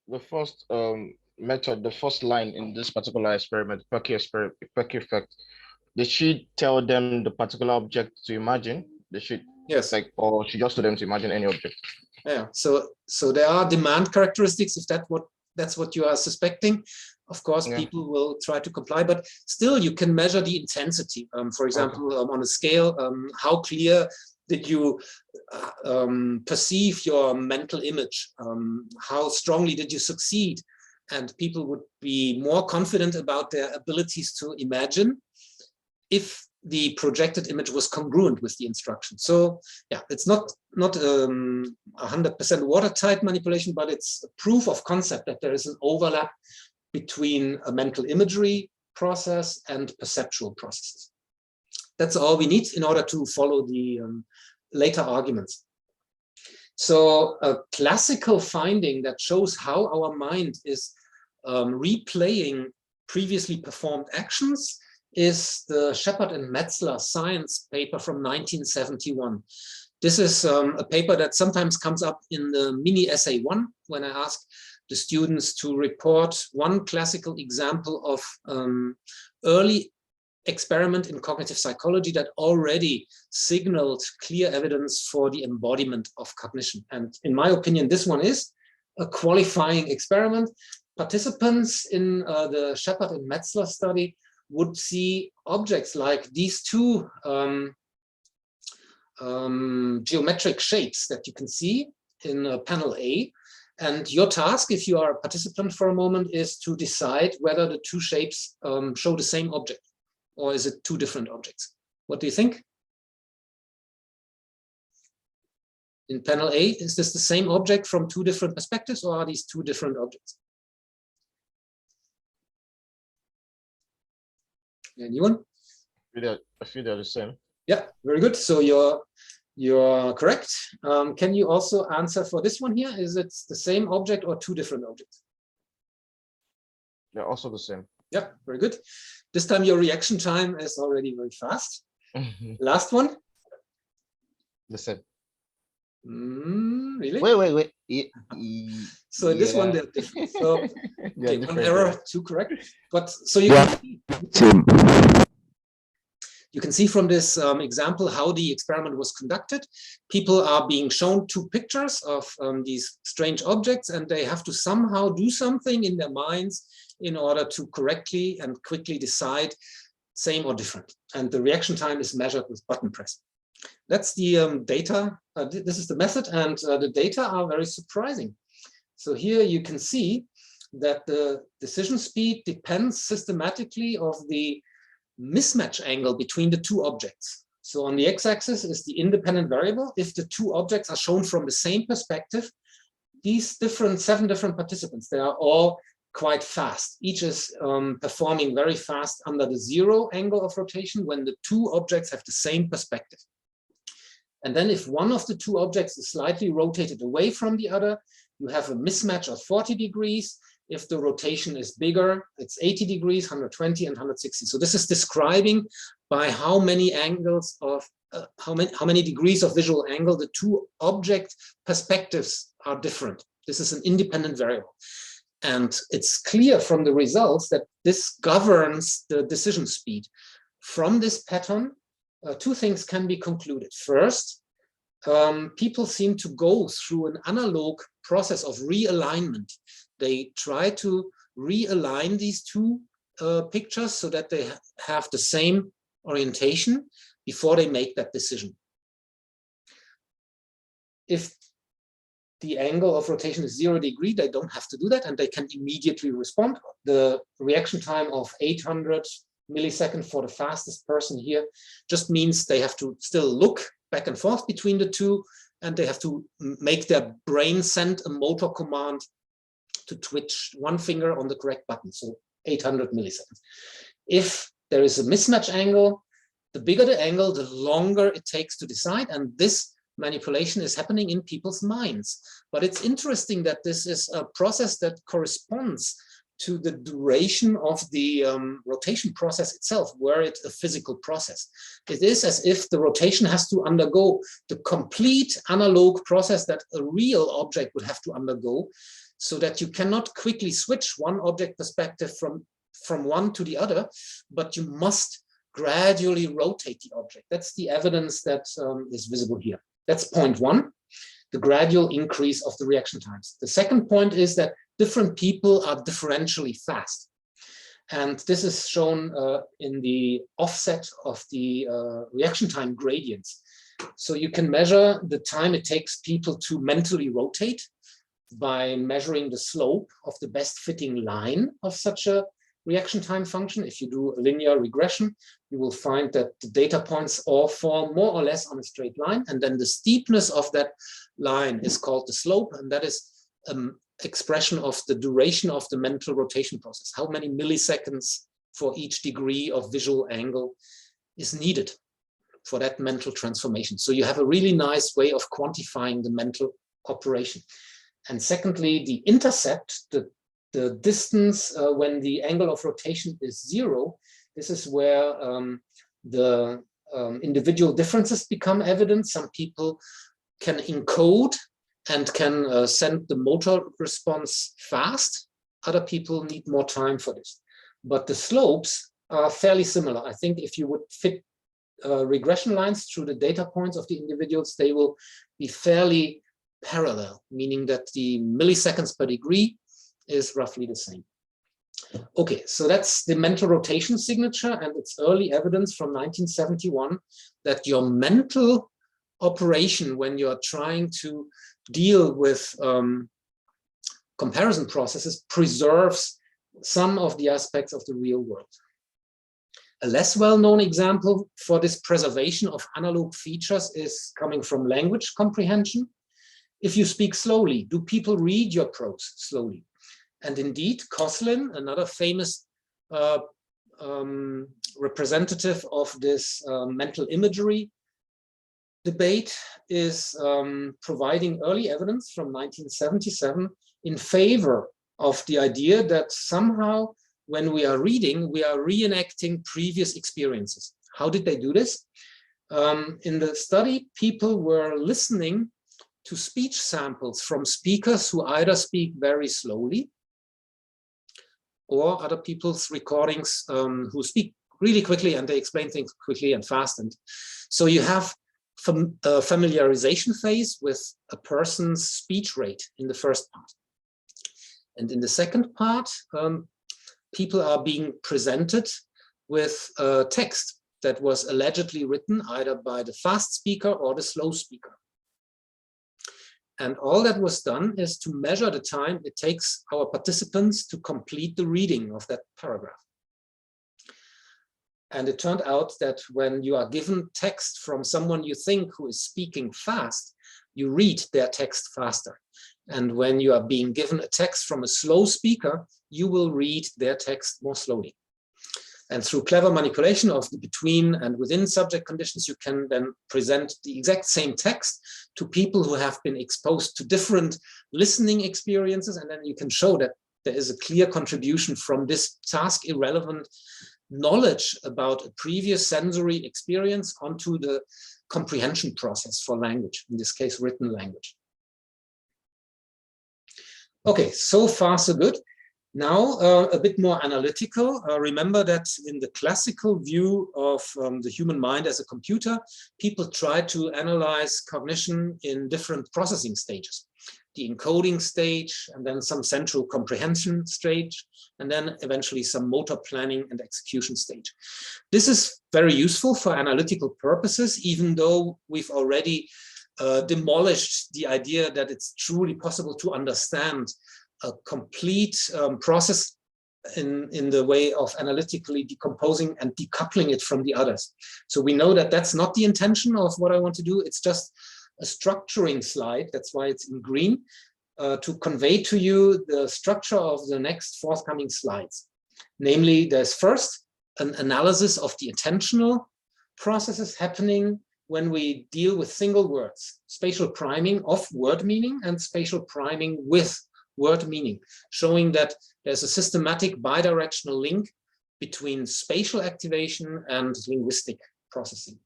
method, the first line in this particular experiment, Perky effect, did she tell them the particular object to imagine? Did she, yes, or she just told them to imagine any object? Yeah. So there are demand characteristics. If that's what you are suspecting, of course, yeah, people will try to comply. But still, you can measure the intensity. For example, okay, on a scale, how clear did you perceive your mental image? How strongly did you succeed? And people would be more confident about their abilities to imagine if the projected image was congruent with the instruction. So yeah, it's not 100% watertight manipulation, but it's a proof of concept that there is an overlap between a mental imagery process and perceptual processes. That's all we need in order to follow the later arguments. So a classical finding that shows how our mind is replaying previously performed actions is the Shepard and Metzler science paper from 1971. This is a paper that sometimes comes up in the mini essay 1 when I ask the students to report one classical example of early experiment in cognitive psychology that already signaled clear evidence for the embodiment of cognition. And in my opinion, this one is a qualifying experiment. Participants in the Shepard and Metzler study would see objects like these two geometric shapes that you can see in panel A. And your task, if you are a participant for a moment, is to decide whether the two shapes show the same object, or is it two different objects? What do you think? In panel A, is this the same object from two different perspectives, or are these two different objects? Anyone? I feel they're the same. Yeah, very good. So you're correct. Can you also answer for this one here? Is it the same object or two different objects? They're also the same. Yeah, very good. This time your reaction time is already very fast. Last one. The same. Really? Wait. So in this one, they're different. So okay, one error, two correct. But so you can see. You can see from this example how the experiment was conducted. People are being shown two pictures of these strange objects, and they have to somehow do something in their minds in order to correctly and quickly decide same or different. And the reaction time is measured with button press. That's the data. This is the method, and the data are very surprising. So here you can see that the decision speed depends systematically of the mismatch angle between the two objects. So on the x-axis is the independent variable. If the two objects are shown from the same perspective, these 7 different participants, they are all quite fast. Each is performing very fast under the 0 angle of rotation when the two objects have the same perspective. And then if one of the two objects is slightly rotated away from the other, you have a mismatch of 40 degrees. If the rotation is bigger, it's 80 degrees, 120 and 160. So this is describing by how many angles of, how many degrees of visual angle the two object perspectives are different. This is an independent variable. And it's clear from the results that this governs the decision speed. From this pattern, two things can be concluded. First, people seem to go through an analog process of realignment. They try to realign these two pictures so that they have the same orientation before they make that decision. If the angle of rotation is 0 degree, they don't have to do that, and they can immediately respond. The reaction time of 800 milliseconds for the fastest person here just means they have to still look back and forth between the two, and they have to make their brain send a motor command to twitch one finger on the correct button, so 800 milliseconds. If there is a mismatch angle, the bigger the angle, the longer it takes to decide, and this manipulation is happening in people's minds. But it's interesting that this is a process that corresponds to the duration of the rotation process itself, were it a physical process. It is as if the rotation has to undergo the complete analog process that a real object would have to undergo, so that you cannot quickly switch one object perspective from one to the other, but you must gradually rotate the object. That's the evidence that is visible here. That's point one, the gradual increase of the reaction times. The second point is that different people are differentially fast. And this is shown in the offset of the reaction time gradients. So you can measure the time it takes people to mentally rotate by measuring the slope of the best fitting line of such a reaction time function. If you do a linear regression, you will find that the data points all fall more or less on a straight line. And then the steepness of that line is called the slope. And that is expression of the duration of the mental rotation process. How many milliseconds for each degree of visual angle is needed for that mental transformation. So you have a really nice way of quantifying the mental operation. And secondly, the intercept, the distance when the angle of rotation is 0, this is where the individual differences become evident. Some people can encode and can send the motor response fast. Other people need more time for this. But the slopes are fairly similar. I think if you would fit regression lines through the data points of the individuals, they will be fairly parallel, meaning that the milliseconds per degree is roughly the same. Okay, so that's the mental rotation signature, and it's early evidence from 1971 that your mental operation when you're trying to deal with comparison processes preserves some of the aspects of the real world. A less well-known example for this preservation of analog features is coming from language comprehension. If you speak slowly, do people read your prose slowly? And indeed, Koslin, another famous representative of this mental imagery debate, is providing early evidence from 1977 in favor of the idea that somehow when we are reading, we are reenacting previous experiences. How did they do this? In the study, people were listening to speech samples from speakers who either speak very slowly or other people's recordings who speak really quickly, and they explain things quickly and fast. And so you have a familiarization phase with a person's speech rate in the first part. And in the second part, people are being presented with a text that was allegedly written either by the fast speaker or the slow speaker. And all that was done is to measure the time it takes our participants to complete the reading of that paragraph. And it turned out that when you are given text from someone you think who is speaking fast, you read their text faster. And when you are being given a text from a slow speaker, you will read their text more slowly. And through clever manipulation of the between and within subject conditions, you can then present the exact same text to people who have been exposed to different listening experiences. And then you can show that there is a clear contribution from this task irrelevant knowledge about a previous sensory experience onto the comprehension process for language, in this case, written language. Okay, so far so good. Now, a bit more analytical. Remember that in the classical view of the human mind as a computer, people try to analyze cognition in different processing stages. The encoding stage, and then some central comprehension stage, and then eventually some motor planning and execution stage. This is very useful for analytical purposes, even though we've already demolished the idea that it's truly possible to understand a complete process in the way of analytically decomposing and decoupling it from the others. So we know that that's not the intention of what I want to do. It's just a structuring slide. That's why it's in green, to convey to you the structure of the next forthcoming slides. Namely, there's first an analysis of the attentional processes happening when we deal with single words, spatial priming of word meaning and spatial priming with word meaning, showing that there's a systematic bidirectional link between spatial activation and linguistic processing.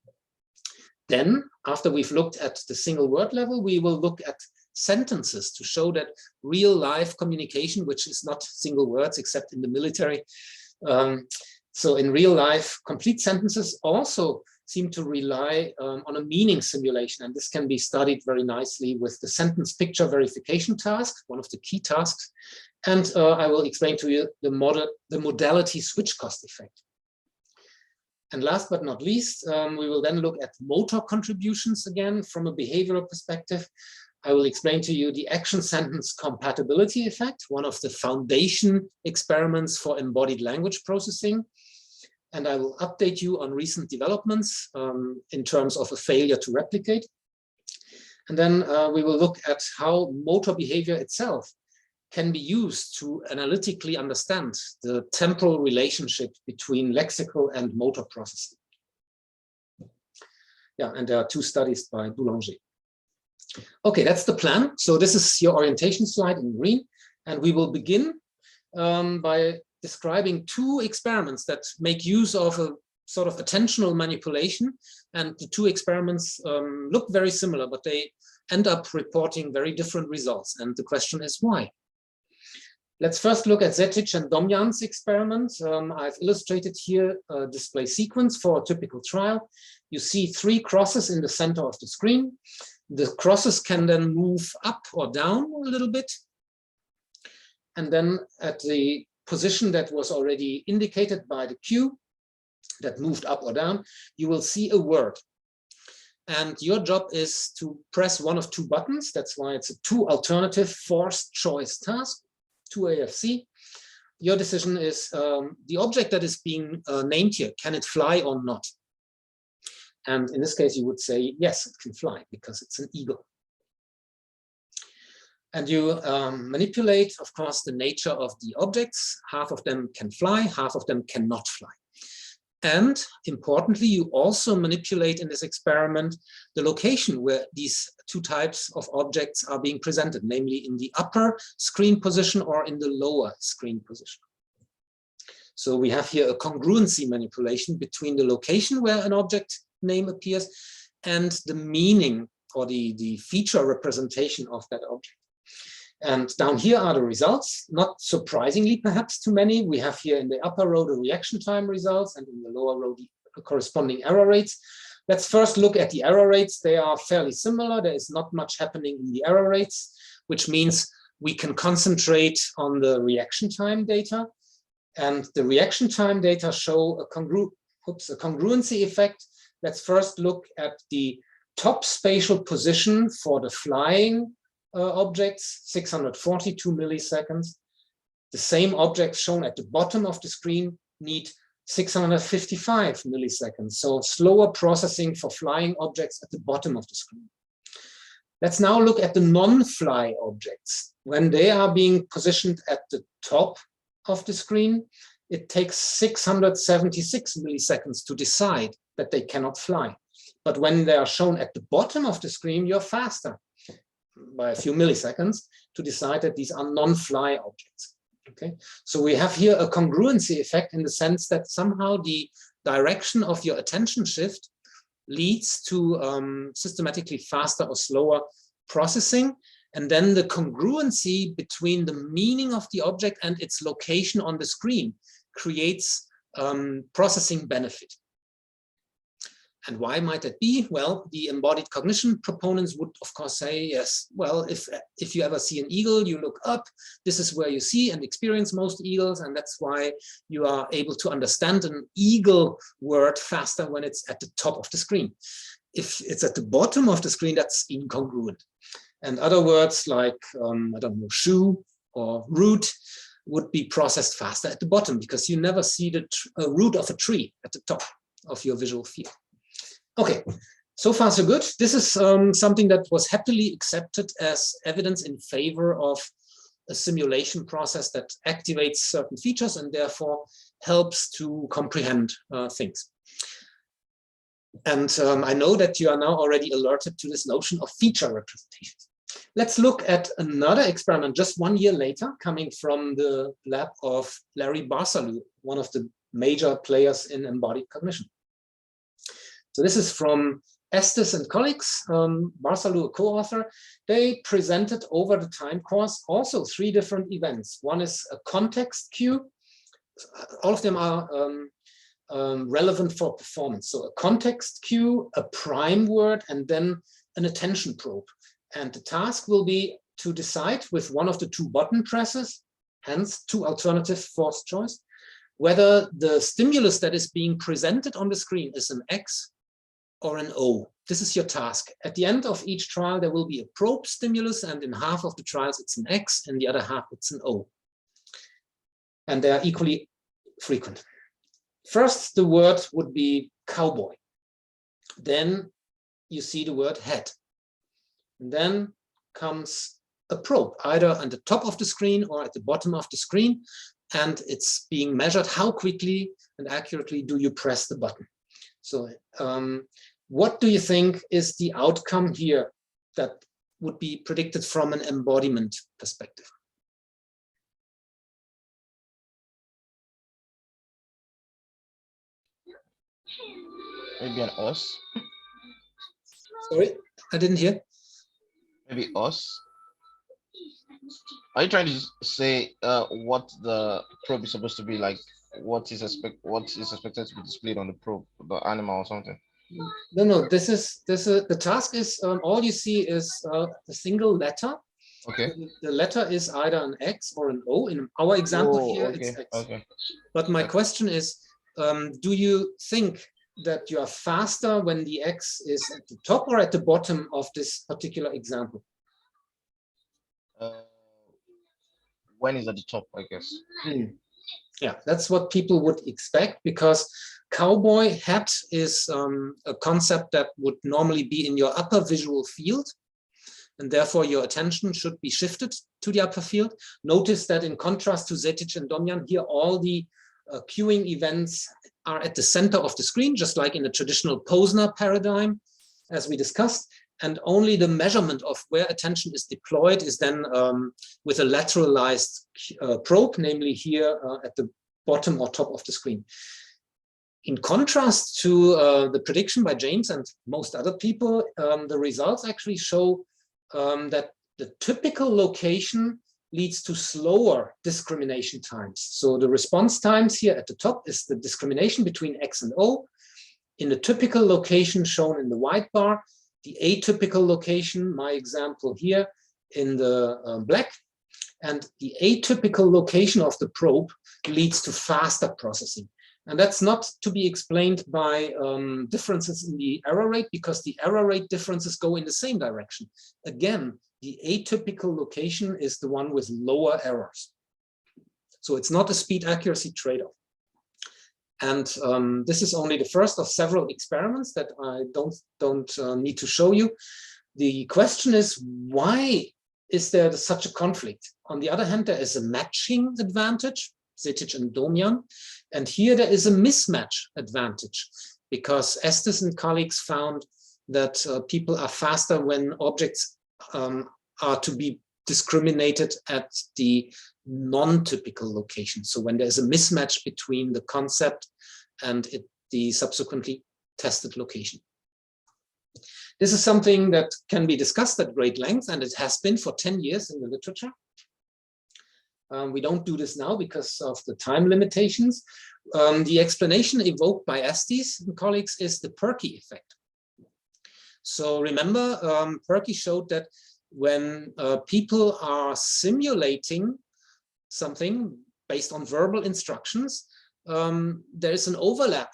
Then, after we've looked at the single word level, we will look at sentences to show that real life communication, which is not single words except in the military. So in real life, complete sentences also seem to rely on a meaning simulation. And this can be studied very nicely with the sentence picture verification task, one of the key tasks. And I will explain to you the modality switch cost effect. And last but not least, we will then look at motor contributions again from a behavioral perspective. I will explain to you the action sentence compatibility effect, one of the foundation experiments for embodied language processing. And I will update you on recent developments in terms of a failure to replicate. And then we will look at how motor behavior itself can be used to analytically understand the temporal relationship between lexical and motor processing. Yeah, and there are two studies by Boulanger. Okay, that's the plan. So this is your orientation slide in green. And we will begin by describing two experiments that make use of a sort of attentional manipulation. And the two experiments look very similar, but they end up reporting very different results. And the question is why? Let's first look at Zetic and Domjan's experiment. I've illustrated here a display sequence for a typical trial. You see three crosses in the center of the screen. The crosses can then move up or down a little bit. And then at the position that was already indicated by the cue that moved up or down, you will see a word. And your job is to press one of two buttons. That's why it's a two alternative forced choice task, 2AFC. Your decision is the object that is being named here, can it fly or not? And in this case, you would say, yes, it can fly because it's an eagle. And you manipulate, of course, the nature of the objects. Half of them can fly, half of them cannot fly. And importantly, you also manipulate in this experiment the location where these two types of objects are being presented, namely in the upper screen position or in the lower screen position. So we have here a congruency manipulation between the location where an object name appears and the meaning or the feature representation of that object. And down here are the results, not surprisingly perhaps to many. We have here in the upper row the reaction time results and in the lower row the corresponding error rates. Let's first look at the error rates. They are fairly similar. There is not much happening in the error rates, which means we can concentrate on the reaction time data. And the reaction time data show a congruency effect. Let's first look at the top spatial position for the flying objects, 642 milliseconds. The same objects shown at the bottom of the screen need 655 milliseconds. So slower processing for flying objects at the bottom of the screen. Let's now look at the non-fly objects. When they are being positioned at the top of the screen, it takes 676 milliseconds to decide that they cannot fly. But when they are shown at the bottom of the screen, you're faster by a few milliseconds to decide that these are non-fly objects. Okay, so we have here a congruency effect in the sense that somehow the direction of your attention shift leads to systematically faster or slower processing. And then the congruency between the meaning of the object and its location on the screen creates processing benefit. And why might that be? Well, the embodied cognition proponents would, of course, say, yes, well, if you ever see an eagle, you look up. This is where you see and experience most eagles, and that's why you are able to understand an eagle word faster when it's at the top of the screen. If it's at the bottom of the screen, that's incongruent. And other words like, I don't know, shoe or root would be processed faster at the bottom because you never see the root of a tree at the top of your visual field. Okay, so far so good. This is something that was happily accepted as evidence in favor of a simulation process that activates certain features and therefore helps to comprehend things. And I know that you are now already alerted to this notion of feature representations. Let's look at another experiment just 1 year later, coming from the lab of Larry Barsalou, one of the major players in embodied cognition. So this is from Estes and colleagues, Barsalou, a co-author. They presented over the time course also 3 different events. One is a context cue. All of them are relevant for performance. So a context cue, a prime word, and then an attention probe. And the task will be to decide with one of the 2 button presses, hence 2 alternative forced choice, whether the stimulus that is being presented on the screen is an X or an O. This is your task. At the end of each trial, there will be a probe stimulus, and in half of the trials, it's an X, and the other half, it's an O. And they are equally frequent. First, the word would be cowboy. Then you see the word head. And then comes a probe, either on the top of the screen or at the bottom of the screen. And it's being measured how quickly and accurately do you press the button. So what do you think is the outcome here that would be predicted from an embodiment perspective? Maybe an us. Sorry, I didn't hear. Maybe us. Are you trying to say what the probe is supposed to be like? What is expected to be displayed on the probe, the animal or something? No. The task is all you see is a single letter. Okay. The letter is either an X or an O. In our example here, okay. it's X. Okay. But my question is, do you think that you are faster when the X is at the top or at the bottom of this particular example? When is at the top, I guess. Yeah, that's what people would expect, because cowboy hat is a concept that would normally be in your upper visual field, and therefore your attention should be shifted to the upper field. Notice that in contrast to Zetic and Domjan, here all the cueing events are at the center of the screen, just like in the traditional Posner paradigm, as we discussed, and only the measurement of where attention is deployed is then with a lateralized probe, namely here at the bottom or top of the screen. In contrast to the prediction by James and most other people, the results actually show that the typical location leads to slower discrimination times. So the response times here at the top is the discrimination between X and O. In the typical location shown in the white bar, the atypical location, my example here, in the black, and the atypical location of the probe leads to faster processing. And that's not to be explained by differences in the error rate, because the error rate differences go in the same direction. Again, the atypical location is the one with lower errors. So it's not a speed accuracy trade-off. And this is only the first of several experiments that I don't need to show you. The question is, why is there such a conflict? On the other hand, there is a matching advantage, Zetic and Domian, and here there is a mismatch advantage, because Estes and colleagues found that people are faster when objects are to be discriminated at the non-typical location. So when there's a mismatch between the concept and the subsequently tested location. This is something that can be discussed at great length, and it has been for 10 years in the literature. We don't do this now because of the time limitations. The explanation evoked by Estes and colleagues is the Perky effect. So remember, Perky showed that when people are simulating something based on verbal instructions, there is an overlap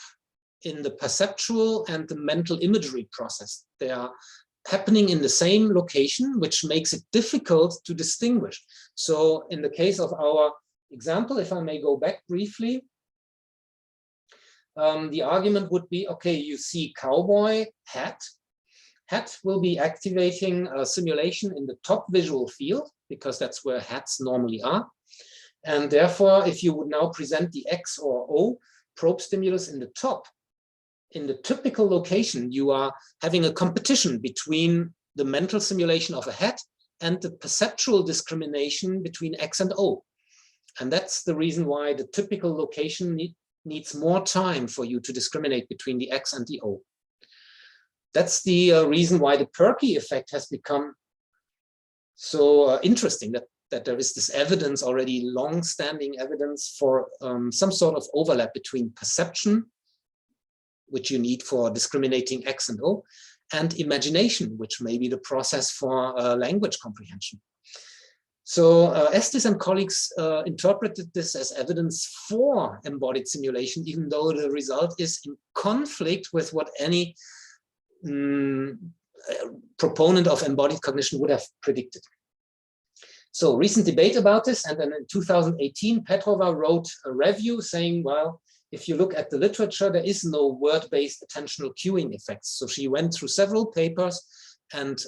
in the perceptual and the mental imagery process. They are happening in the same location, which makes it difficult to distinguish. So in the case of our example, if I may go back briefly, the argument would be, okay, you see cowboy, hat. Hat will be activating a simulation in the top visual field, because that's where hats normally are. And therefore, if you would now present the X or O probe stimulus in the top, in the typical location, you are having a competition between the mental simulation of a hat and the perceptual discrimination between X and O. And that's the reason why the typical location needs more time for you to discriminate between the X and the O. That's the reason why the Perky effect has become so interesting, that there is this evidence, already long-standing evidence for some sort of overlap between perception, which you need for discriminating X and O, and imagination, which may be the process for language comprehension. So Estes and colleagues interpreted this as evidence for embodied simulation, even though the result is in conflict with what any proponent of embodied cognition would have predicted. So recent debate about this, and then in 2018, Petrova wrote a review saying, well, if you look at the literature, there is no word-based attentional cueing effects. So she went through several papers and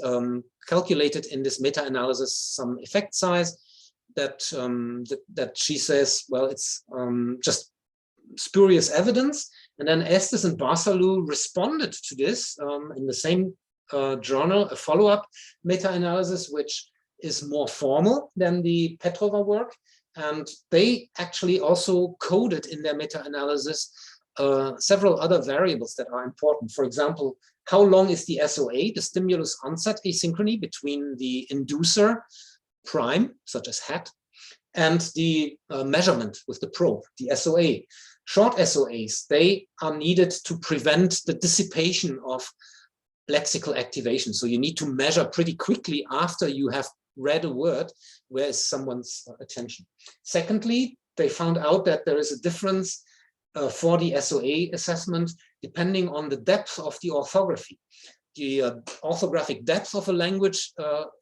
calculated in this meta-analysis some effect size that, that she says, well, it's just spurious evidence. And then Estes and Barsalou responded to this in the same journal, a follow-up meta-analysis, which is more formal than the Petrova work. And they actually also coded in their meta-analysis several other variables that are important. For example, how long is the SOA, the stimulus onset asynchrony between the inducer prime, such as hat, and the measurement with the probe, the SOA. Short SOAs, they are needed to prevent the dissipation of lexical activation. So you need to measure pretty quickly after you have read a word, where is someone's attention. Secondly, they found out that there is a difference for the SOA assessment depending on the depth of the orthography. The orthographic depth of a language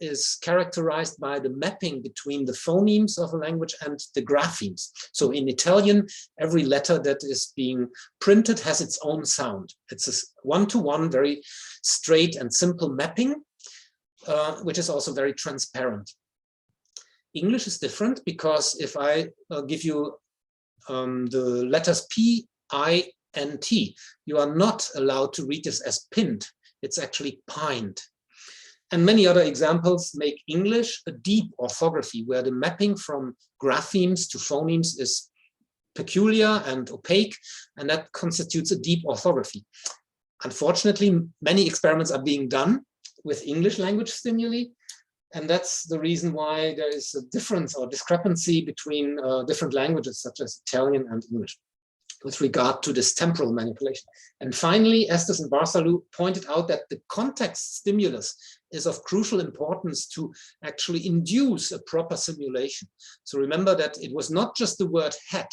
is characterized by the mapping between the phonemes of a language and the graphemes. So in Italian, every letter that is being printed has its own sound. It's a one-to-one, very straight and simple mapping, which is also very transparent. English is different, because if I give you the letters P, I, N, T, you are not allowed to read this as pinned. It's actually pined. And many other examples make English a deep orthography, where the mapping from graphemes to phonemes is peculiar and opaque, and that constitutes a deep orthography. Unfortunately, many experiments are being done with English language stimuli, And that's the reason why there is a difference or discrepancy between different languages, such as Italian and English, with regard to this temporal manipulation. And finally, Estes and Barsalou pointed out that the context stimulus is of crucial importance to actually induce a proper simulation. So remember that it was not just the word hat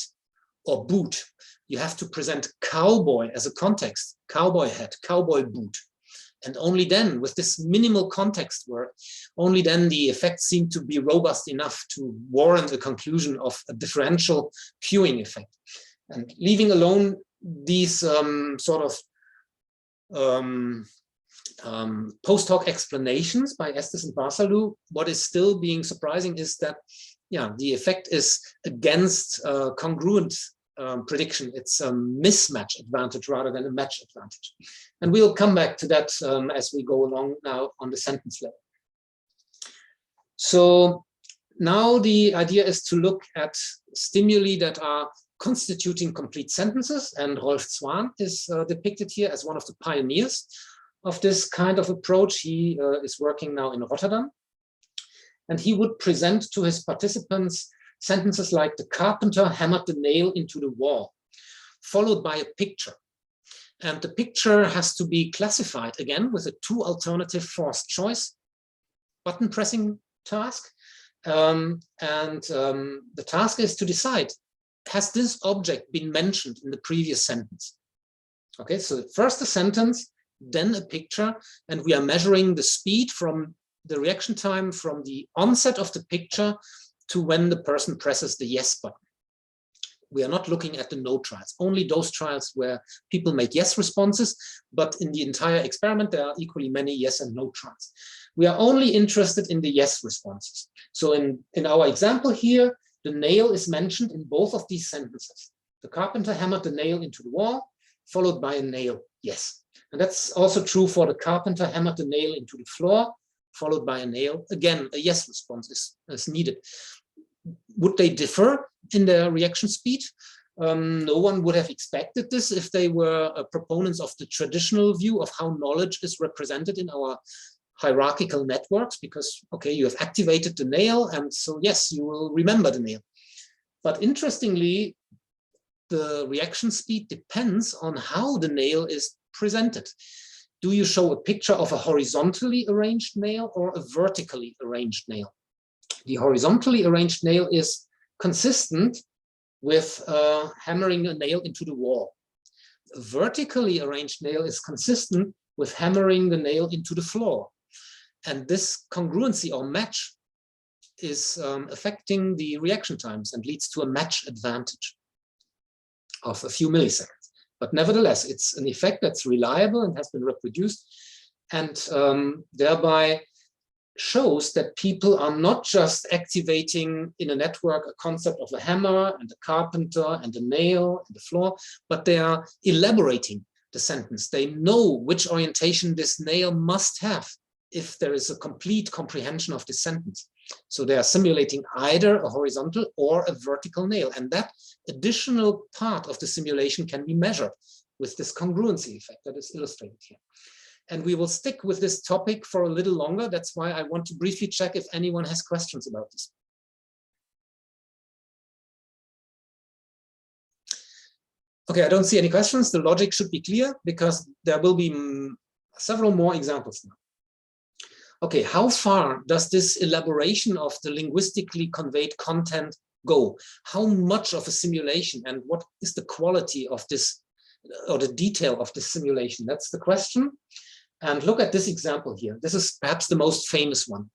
or boot. You have to present cowboy as a context, cowboy hat, cowboy boot. And only then, with this minimal context word, only then the effects seem to be robust enough to warrant a conclusion of a differential cueing effect. And leaving alone these sort of post hoc explanations by Estes and Barsalou, what is still being surprising is that, yeah, the effect is against congruent prediction. It's a mismatch advantage rather than a match advantage. And we'll come back to that as we go along now on the sentence level. So now the idea is to look at stimuli that are constituting complete sentences, and Rolf Zwaan is depicted here as one of the pioneers of this kind of approach. He is working now in Rotterdam, and he would present to his participants sentences like "the carpenter hammered the nail into the wall," followed by a picture. And the picture has to be classified again with a 2 alternative forced choice button pressing task. The task is to decide, has this object been mentioned in the previous sentence? Okay, so first a sentence, then a picture, and we are measuring the speed from the reaction time from the onset of the picture to when the person presses the yes button. We are not looking at the no trials, only those trials where people make yes responses, but in the entire experiment, there are equally many yes and no trials. We are only interested in the yes responses. So in our example here, the nail is mentioned in both of these sentences. The carpenter hammered the nail into the wall, followed by a nail, yes. And that's also true for the carpenter hammered the nail into the floor, followed by a nail. Again, a yes response is needed. Would they differ in their reaction speed? No one would have expected this if they were proponents of the traditional view of how knowledge is represented in our hierarchical networks, because, okay, you have activated the nail, and so yes, you will remember the nail. But interestingly, the reaction speed depends on how the nail is presented. Do you show a picture of a horizontally arranged nail or a vertically arranged nail? The horizontally arranged nail is consistent with hammering a nail into the wall. A vertically arranged nail is consistent with hammering the nail into the floor. And this congruency or match is affecting the reaction times and leads to a match advantage of a few milliseconds. But nevertheless, it's an effect that's reliable and has been reproduced, and thereby shows that people are not just activating in a network a concept of a hammer and a carpenter and a nail and the floor, but they are elaborating the sentence. They know which orientation this nail must have if there is a complete comprehension of the sentence. So they are simulating either a horizontal or a vertical nail, and that additional part of the simulation can be measured with this congruency effect that is illustrated here. And we will stick with this topic for a little longer. That's why I want to briefly check if anyone has questions about this. Okay, I don't see any questions. The logic should be clear because there will be several more examples now. Okay, how far does this elaboration of the linguistically conveyed content go? How much of a simulation, and what is the quality of this, or the detail of this simulation? That's the question. And look at this example here. This is perhaps the most famous one.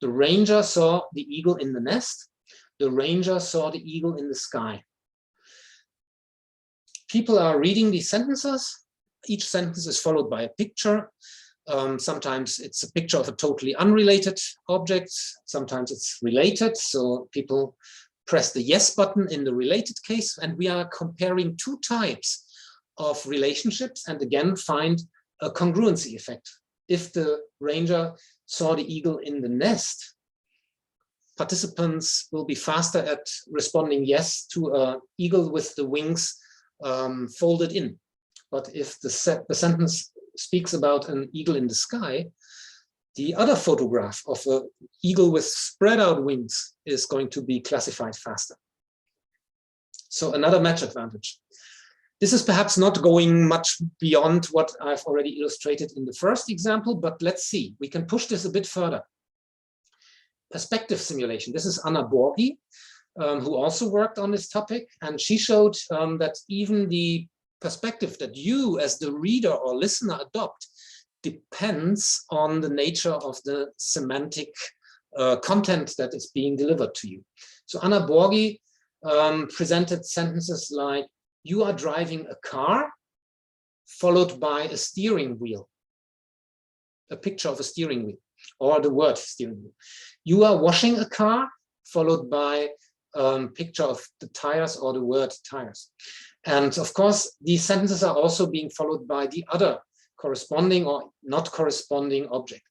The ranger saw the eagle in the nest. The ranger saw the eagle in the sky. People are reading these sentences. Each sentence is followed by a picture. Sometimes it's a picture of a totally unrelated object. Sometimes it's related. So people press the yes button in the related case. And we are comparing two types of relationships and again find a congruency effect. If the ranger saw the eagle in the nest, participants will be faster at responding yes to an eagle with the wings folded in. But if the sentence speaks about an eagle in the sky, The other photograph of an eagle with spread out wings is going to be classified faster. So another match advantage. This is perhaps not going much beyond what I've already illustrated in the first example, but let's see, we can push this a bit further. Perspective simulation. This is Anna Borghi, who also worked on this topic, and she showed that even the perspective that you as the reader or listener adopt depends on the nature of the semantic content that is being delivered to you. So Anna Borghi presented sentences like, you are driving a car, followed by a steering wheel, a picture of a steering wheel, or the word steering wheel. You are washing a car, followed by a picture of the tires or the word tires. And of course, these sentences are also being followed by the other corresponding or not corresponding object.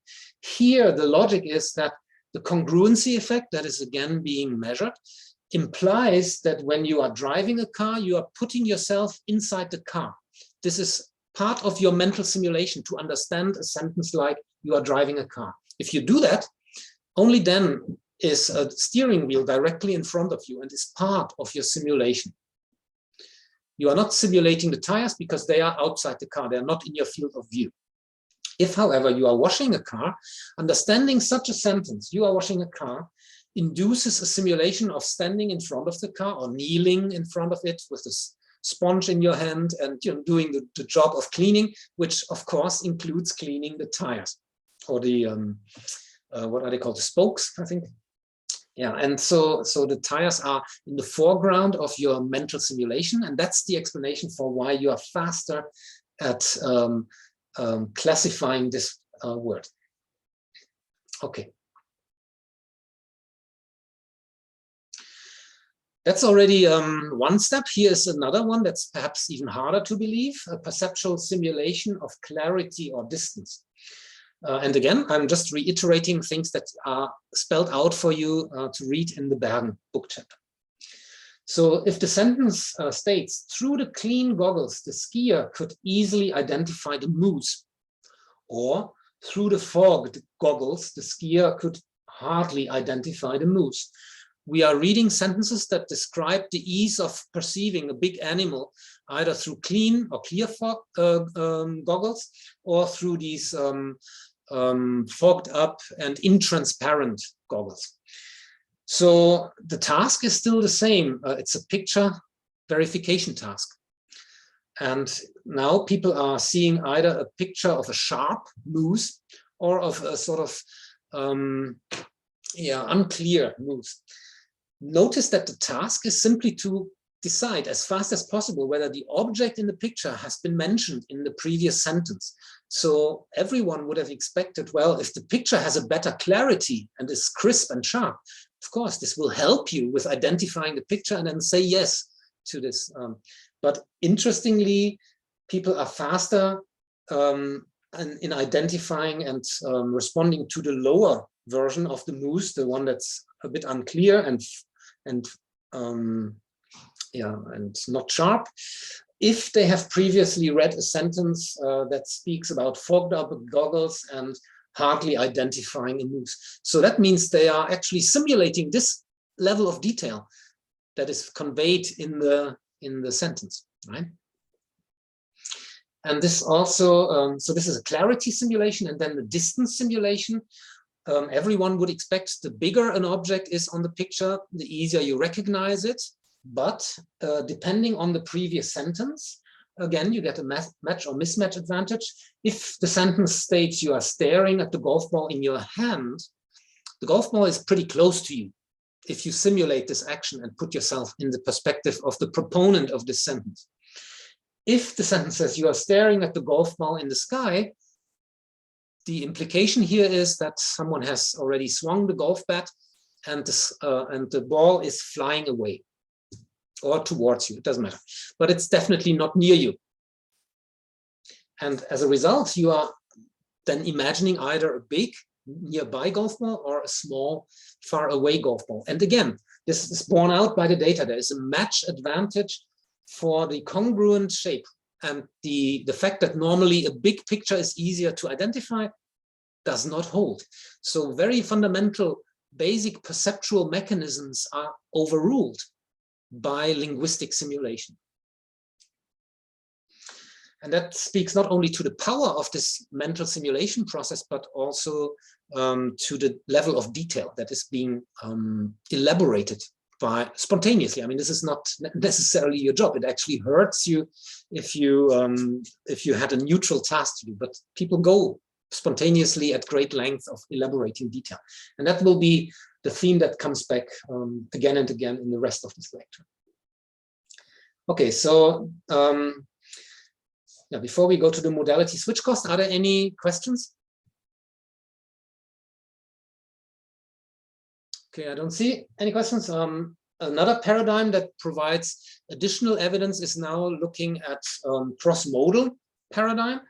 Here, the logic is that the congruency effect that is again being measured implies that when you are driving a car, you are putting yourself inside the car. This is part of your mental simulation to understand a sentence like you are driving a car. If you do that, only then is a steering wheel directly in front of you and is part of your simulation. You are not simulating the tires because they are outside the car. They are not in your field of view. If, however, you are washing a car, understanding such a sentence, you are washing a car, induces a simulation of standing in front of the car or kneeling in front of it with a sponge in your hand and doing the job of cleaning, which of course includes cleaning the tires or the, what are they called, the spokes, I think. Yeah, and so the tires are in the foreground of your mental simulation, and that's the explanation for why you are faster at classifying this word. Okay. That's already one step. Here is another one that's perhaps even harder to believe, a perceptual simulation of clarity or distance. And again, I'm just reiterating things that are spelled out for you to read in the Bergen book chapter. So if the sentence states, through the clean goggles, the skier could easily identify the moose, or through the fogged goggles, the skier could hardly identify the moose. We are reading sentences that describe the ease of perceiving a big animal, either through clean or clear fog goggles, or through these fogged up and intransparent goggles. So the task is still the same. It's a picture verification task. And now people are seeing either a picture of a sharp moose or of a sort of unclear moose. Notice that the task is simply to decide as fast as possible whether the object in the picture has been mentioned in the previous sentence. So everyone would have expected, well, if the picture has a better clarity and is crisp and sharp, of course, this will help you with identifying the picture and then say yes to this. But interestingly, people are faster in identifying and responding to the lower version of the moose, the one that's a bit unclear and not sharp, if they have previously read a sentence that speaks about fogged up goggles and hardly identifying a moose. So that means they are actually simulating this level of detail that is conveyed in the sentence, right? And this also, so this is a clarity simulation, and then the distance simulation. Everyone would expect the bigger an object is on the picture, the easier you recognize it. But depending on the previous sentence, again, you get a match or mismatch advantage. If the sentence states you are staring at the golf ball in your hand, the golf ball is pretty close to you. If you simulate this action and put yourself in the perspective of the proponent of this sentence. If the sentence says you are staring at the golf ball in the sky, the implication here is that someone has already swung the golf bat and the ball is flying away or towards you, it doesn't matter. But it's definitely not near you. And as a result, you are then imagining either a big nearby golf ball or a small far away golf ball. And again, this is borne out by the data. There is a match advantage for the congruent shape. And the fact that normally a big picture is easier to identify does not hold. So very fundamental, basic perceptual mechanisms are overruled by linguistic simulation. And that speaks not only to the power of this mental simulation process, but also to the level of detail that is being elaborated by spontaneously. I mean, this is not necessarily your job. It actually hurts you if you had a neutral task to do, but people go spontaneously at great length of elaborating detail. And that will be the theme that comes back again and again in the rest of this lecture. Okay, so yeah, before we go to the modality switch cost, are there any questions? Okay, I don't see any questions. Another paradigm that provides additional evidence is now looking at cross-modal paradigm.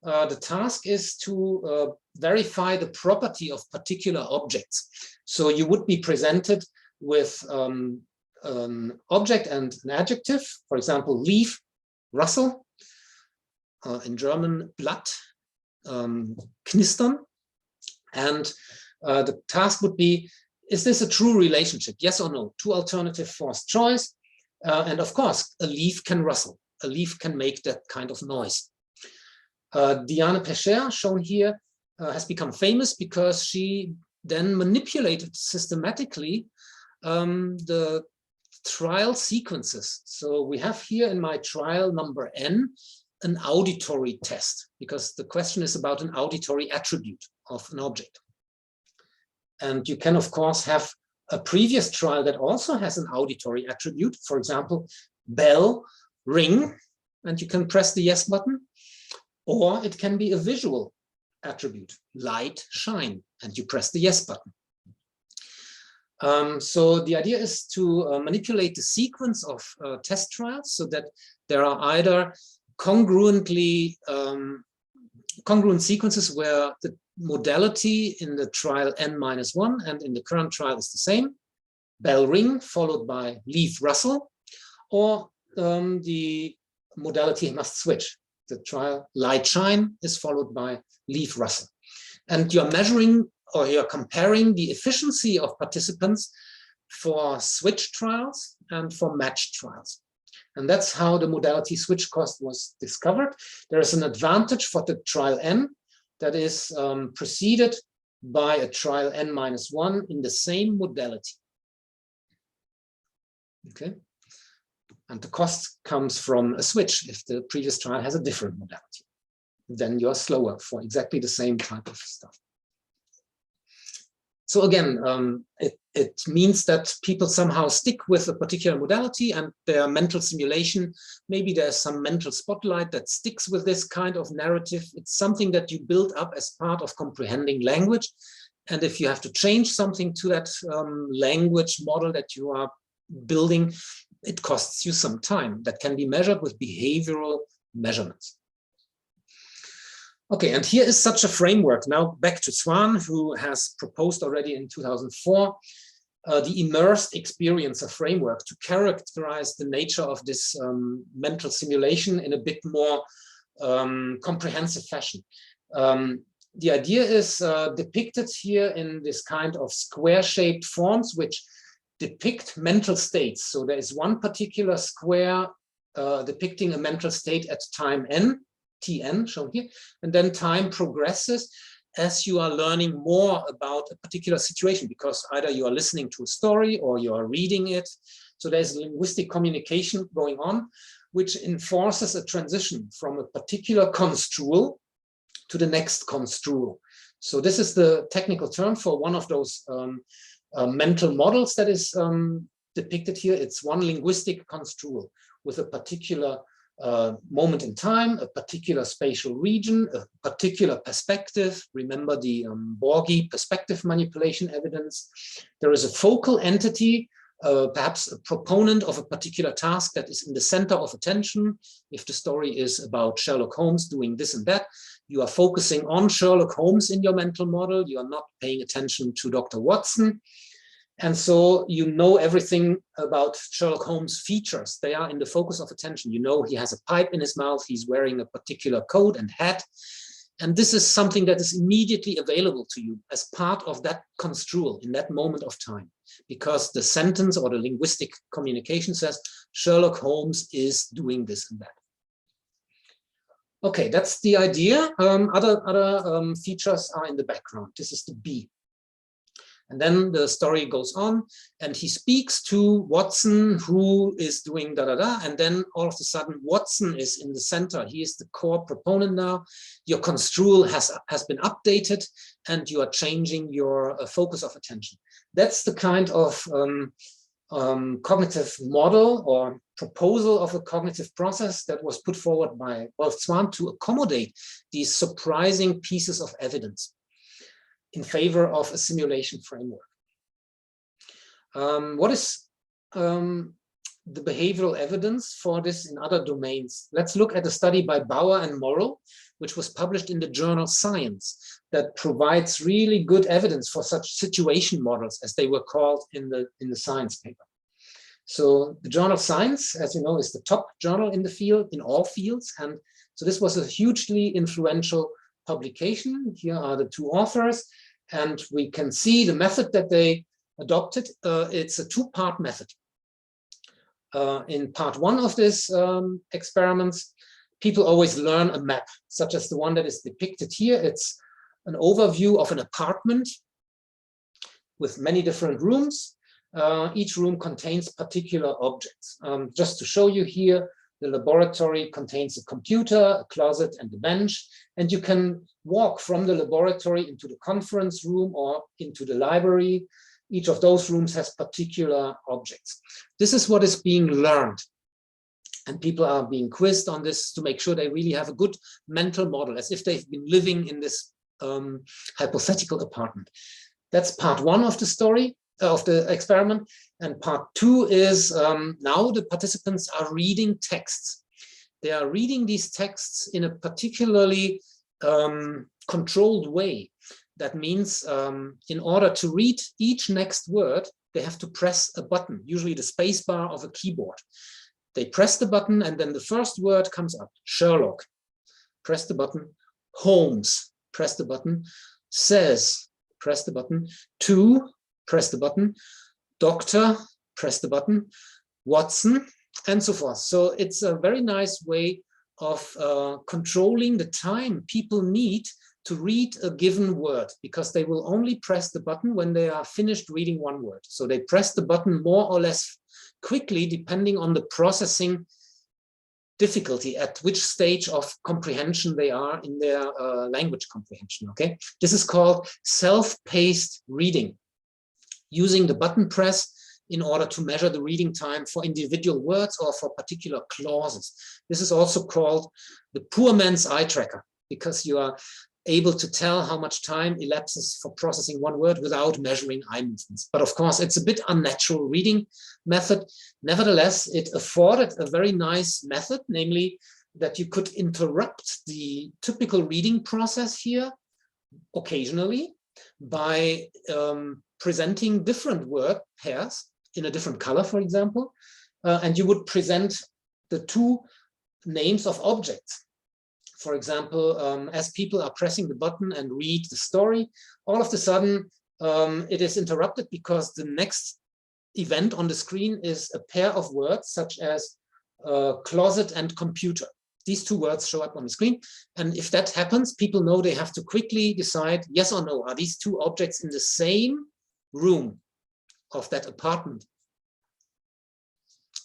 The task is to verify the property of particular objects. So you would be presented with an object and an adjective, for example, leaf, rustle, in German, Blatt, knistern. And the task would be, is this a true relationship? Yes or no? Two alternative forced choice. And of course, a leaf can rustle. A leaf can make that kind of noise. Diane Pescher, shown here, has become famous because she then manipulated systematically the trial sequences. So we have here in my trial number N, an auditory test, because the question is about an auditory attribute of an object. And you can, of course, have a previous trial that also has an auditory attribute, for example, bell, ring, and you can press the yes button. Or it can be a visual attribute, light, shine, and you press the yes button. So the idea is to manipulate the sequence of test trials so that there are either congruent sequences where the modality in the trial N-1 and in the current trial is the same, bell ring followed by leaf rustle, or the modality must switch. The trial light shine is followed by leaf rustle. And you're measuring or you're comparing the efficiency of participants for switch trials and for matched trials. And that's how the modality switch cost was discovered. There is an advantage for the trial N that is preceded by a trial N-1 in the same modality. Okay. And the cost comes from a switch. If the previous trial has a different modality, then you're slower for exactly the same type of stuff. So again, it means that people somehow stick with a particular modality and their mental simulation. Maybe there's some mental spotlight that sticks with this kind of narrative. It's something that you build up as part of comprehending language. And if you have to change something to that language model that you are building, it costs you some time that can be measured with behavioral measurements. Okay, and here is such a framework. Now back to Swan, who has proposed already in 2004 the immersed experiencer framework to characterize the nature of this mental simulation in a bit more comprehensive fashion. The idea is depicted here in this kind of square-shaped forms, which depict mental states. So there is one particular square depicting a mental state at time n, Tn shown here, and then time progresses as you are learning more about a particular situation, because either you are listening to a story or you are reading it. So there's linguistic communication going on, which enforces a transition from a particular construal to the next construal. So this is the technical term for one of those mental models that is depicted here. It's one linguistic construal with a particular moment in time, a particular spatial region, a particular perspective. Remember the Borghi perspective manipulation evidence. There is a focal entity, perhaps a proponent of a particular task that is in the center of attention. If the story is about Sherlock Holmes doing this and that, you are focusing on Sherlock Holmes in your mental model. You are not paying attention to Dr. Watson. And so you know everything about Sherlock Holmes' features. They are in the focus of attention. You know he has a pipe in his mouth, he's wearing a particular coat and hat. And this is something that is immediately available to you as part of that construal in that moment of time, because the sentence or the linguistic communication says Sherlock Holmes is doing this and that. Okay, that's the idea. Other features are in the background. This is the B. And then the story goes on, and he speaks to Watson, who is doing da-da-da, and then all of a sudden Watson is in the center. He is the core proponent now. Your construal has been updated, and you are changing your focus of attention. That's the kind of cognitive model or proposal of a cognitive process that was put forward by Wolf Zwan to accommodate these surprising pieces of evidence in favor of a simulation framework. What is the behavioral evidence for this in other domains? Let's look at a study by Bauer and Morrow, which was published in the journal Science, that provides really good evidence for such situation models, as they were called in the Science paper. So the journal Science, as you know, is the top journal in the field, in all fields. And so this was a hugely influential publication. Here are the two authors, and we can see the method that they adopted. It's a two-part method. In part one of this experiments, people always learn a map, such as the one that is depicted here. It's an overview of an apartment with many different rooms. Each room contains particular objects. Just to show you here, the laboratory contains a computer, a closet, and a bench, and you can walk from the laboratory into the conference room or into the library. Each of those rooms has particular objects. This is what is being learned, and people are being quizzed on this to make sure they really have a good mental model, as if they've been living in this hypothetical apartment. That's part one of the story, of the experiment. And part two is now the participants are reading texts. They are reading these texts in a particularly controlled way. That means in order to read each next word, they have to press a button, usually the space bar of a keyboard. They press the button, and then the first word comes up. Sherlock, press the button. Holmes, press the button. Says, press the button. To, press the button. Doctor, press the button. Watson, and so forth. So it's a very nice way of controlling the time people need to read a given word, because they will only press the button when they are finished reading one word. So they press the button more or less quickly, depending on the processing difficulty, at which stage of comprehension they are in their language comprehension, okay? This is called self-paced reading, using the button press in order to measure the reading time for individual words or for particular clauses. This is also called the poor man's eye tracker, because you are able to tell how much time elapses for processing one word without measuring eye movements. But of course, it's a bit unnatural reading method. Nevertheless, it afforded a very nice method, namely that you could interrupt the typical reading process here occasionally by presenting different word pairs in a different color, for example, and you would present the two names of objects. For example, as people are pressing the button and read the story, all of a sudden it is interrupted because the next event on the screen is a pair of words such as closet and computer. These two words show up on the screen. And if that happens, people know they have to quickly decide yes or no. Are these two objects in the same room of that apartment?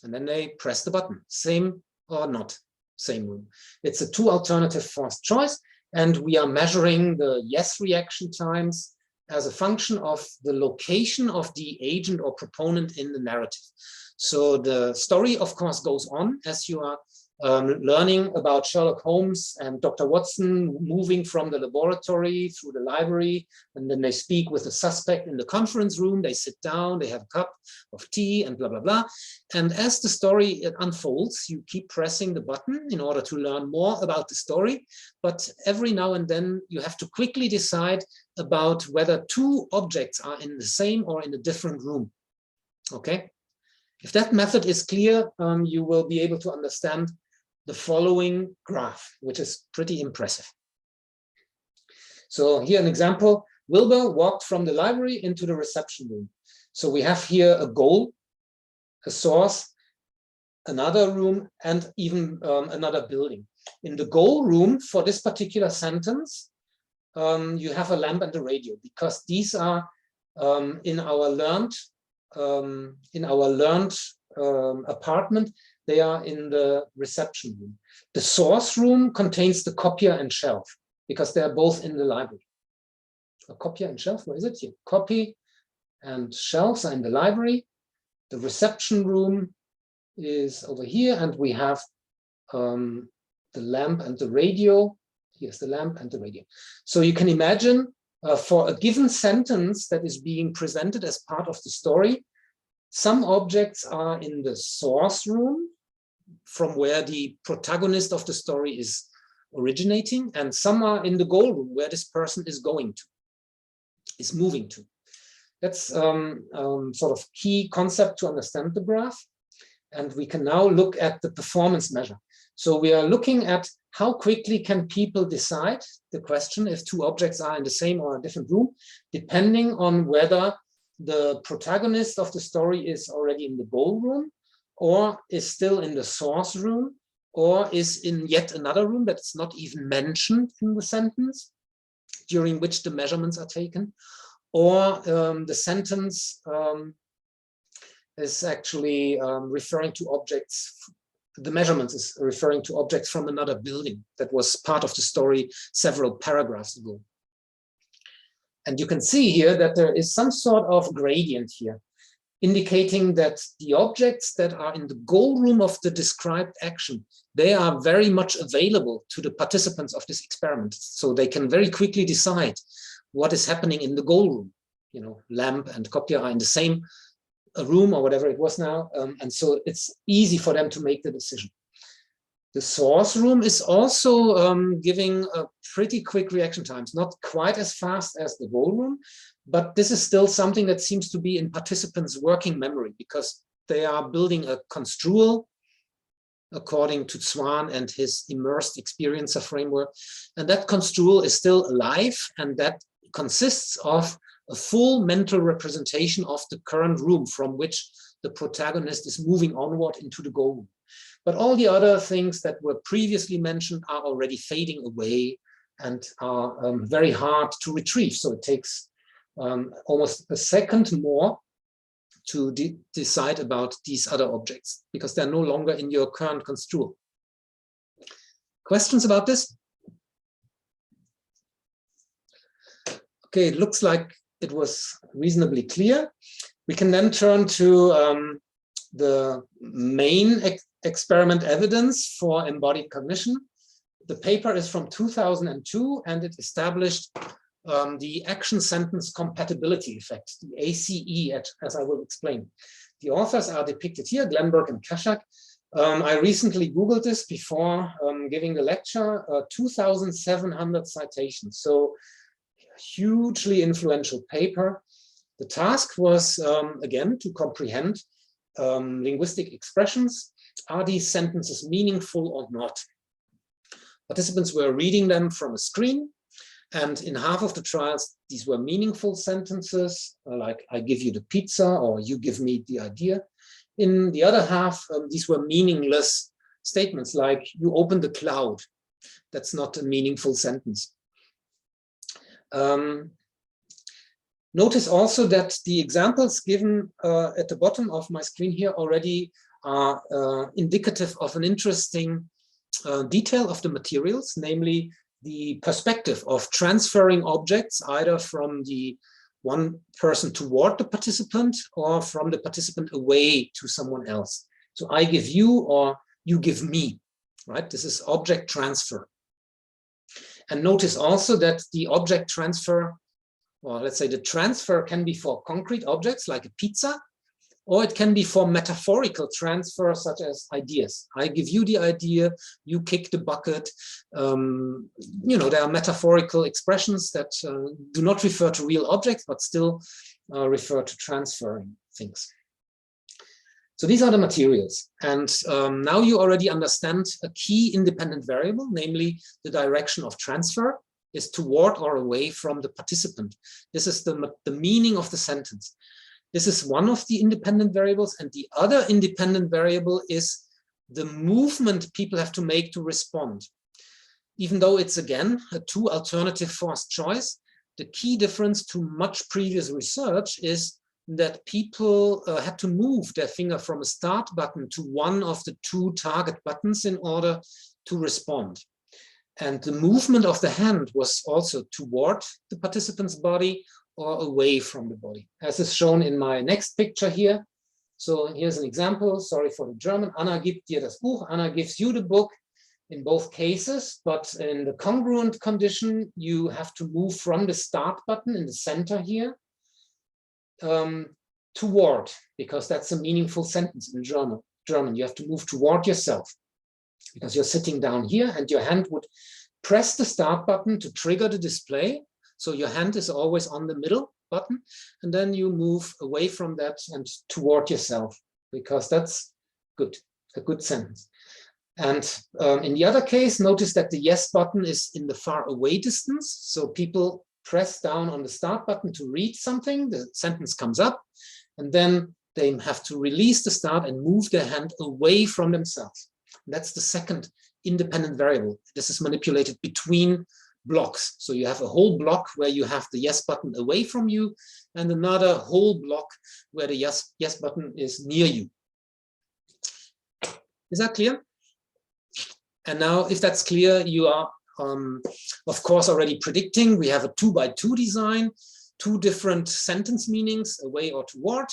And then they press the button, same or not. Same room. It's a two alternative forced choice, and we are measuring the yes reaction times as a function of the location of the agent or proponent in the narrative. So the story, of course, goes on as you are learning about Sherlock Holmes and Dr. Watson moving from the laboratory through the library, and then they speak with the suspect in the conference room. They sit down, they have a cup of tea and blah, blah, blah. And as the story unfolds, you keep pressing the button in order to learn more about the story. But every now and then you have to quickly decide about whether two objects are in the same or in a different room. Okay? If that method is clear, you will be able to understand the following graph, which is pretty impressive. So here an example, Wilbur walked from the library into the reception room. So we have here a goal, a source, another room, and even another building. In the goal room for this particular sentence, you have a lamp and a radio, because these are in our learned apartment, they are in the reception room. The source room contains the copier and shelf, because they are both in the library. A copier and shelf, where is it here? Copy and shelves are in the library. The reception room is over here, and we have the lamp and the radio. Here's the lamp and the radio. So you can imagine for a given sentence that is being presented as part of the story, some objects are in the source room, from where the protagonist of the story is originating, and some are in the goal room, where this person is going to, is moving to. That's sort of key concept to understand the graph. And we can now look at the performance measure. So we are looking at how quickly can people decide the question if two objects are in the same or a different room, depending on whether the protagonist of the story is already in the goal room, or is still in the source room, or is in yet another room that's not even mentioned in the sentence, during which the measurements are taken, or the sentence is actually referring to objects, the measurements is referring to objects from another building that was part of the story several paragraphs ago. And you can see here that there is some sort of gradient here, indicating that the objects that are in the goal room of the described action, they are very much available to the participants of this experiment. So they can very quickly decide what is happening in the goal room. You know, lamp and copier are in the same room or whatever it was now. And so it's easy for them to make the decision. The source room is also giving a pretty quick reaction times, not quite as fast as the goal room, but this is still something that seems to be in participants' working memory, because they are building a construal according to Swan and his immersed experiencer framework. And that construal is still alive, and that consists of a full mental representation of the current room from which the protagonist is moving onward into the goal room. But all the other things that were previously mentioned are already fading away and are very hard to retrieve. So it takes almost a second more to decide about these other objects, because they're no longer in your current construal. Questions about this? Okay, it looks like it was reasonably clear. We can then turn to the main experiment evidence for embodied cognition. The paper is from 2002, and it established the action sentence compatibility effect, the ACE, as I will explain. The authors are depicted here, Glenberg and Kaschak. I recently Googled this before giving the lecture, 2,700 citations. So hugely influential paper. The task was, again, to comprehend linguistic expressions. Are these sentences meaningful or not? Participants were reading them from a screen, and in half of the trials, these were meaningful sentences, like I give you the pizza or you give me the idea. In the other half, these were meaningless statements like you open the cloud. That's not a meaningful sentence. Notice also that the examples given at the bottom of my screen here already are indicative of an interesting detail of the materials, namely the perspective of transferring objects either from the one person toward the participant or from the participant away to someone else. So I give you or you give me, right? This is object transfer. And notice also that the object transfer, or let's say the transfer, can be for concrete objects like a pizza, or it can be for metaphorical transfer such as ideas. I give you the idea, you kick the bucket. You know, there are metaphorical expressions that do not refer to real objects, but still refer to transferring things. So these are the materials. And now you already understand a key independent variable, namely the direction of transfer. is toward or away from the participant. This is the meaning of the sentence. This is one of the independent variables, and the other independent variable is the movement people have to make to respond. Even though it's again a two alternative forced choice, the key difference to much previous research is that people had to move their finger from a start button to one of the two target buttons in order to respond. And the movement of the hand was also toward the participant's body or away from the body, as is shown in my next picture here. So here's an example, sorry for the German. Anna gibt dir das Buch. Anna gives you the book in both cases, but in the congruent condition, you have to move from the start button in the center here toward, because that's a meaningful sentence in German. You have to move toward yourself because you're sitting down here and your hand would press the start button to trigger the display. So your hand is always on the middle button, and then you move away from that and toward yourself, because that's good, a good sentence. And in the other case, notice that the yes button is in the far away distance. So people press down on the start button to read something, the sentence comes up, and then they have to release the start and move their hand away from themselves. That's the second independent variable. This is manipulated between blocks. So you have a whole block where you have the yes button away from you, and another whole block where the yes button is near you. Is that clear? And now, if that's clear, you are, of course, already predicting. We have a 2x2 design, two different sentence meanings, away or toward,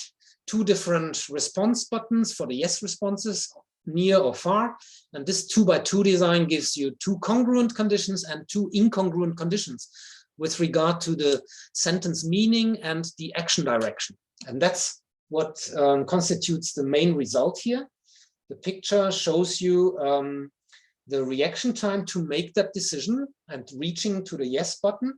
two different response buttons for the yes responses, near or far. And this 2x2 design gives you two congruent conditions and two incongruent conditions with regard to the sentence meaning and the action direction. And that's what constitutes the main result here. The picture shows you the reaction time to make that decision and reaching to the yes button,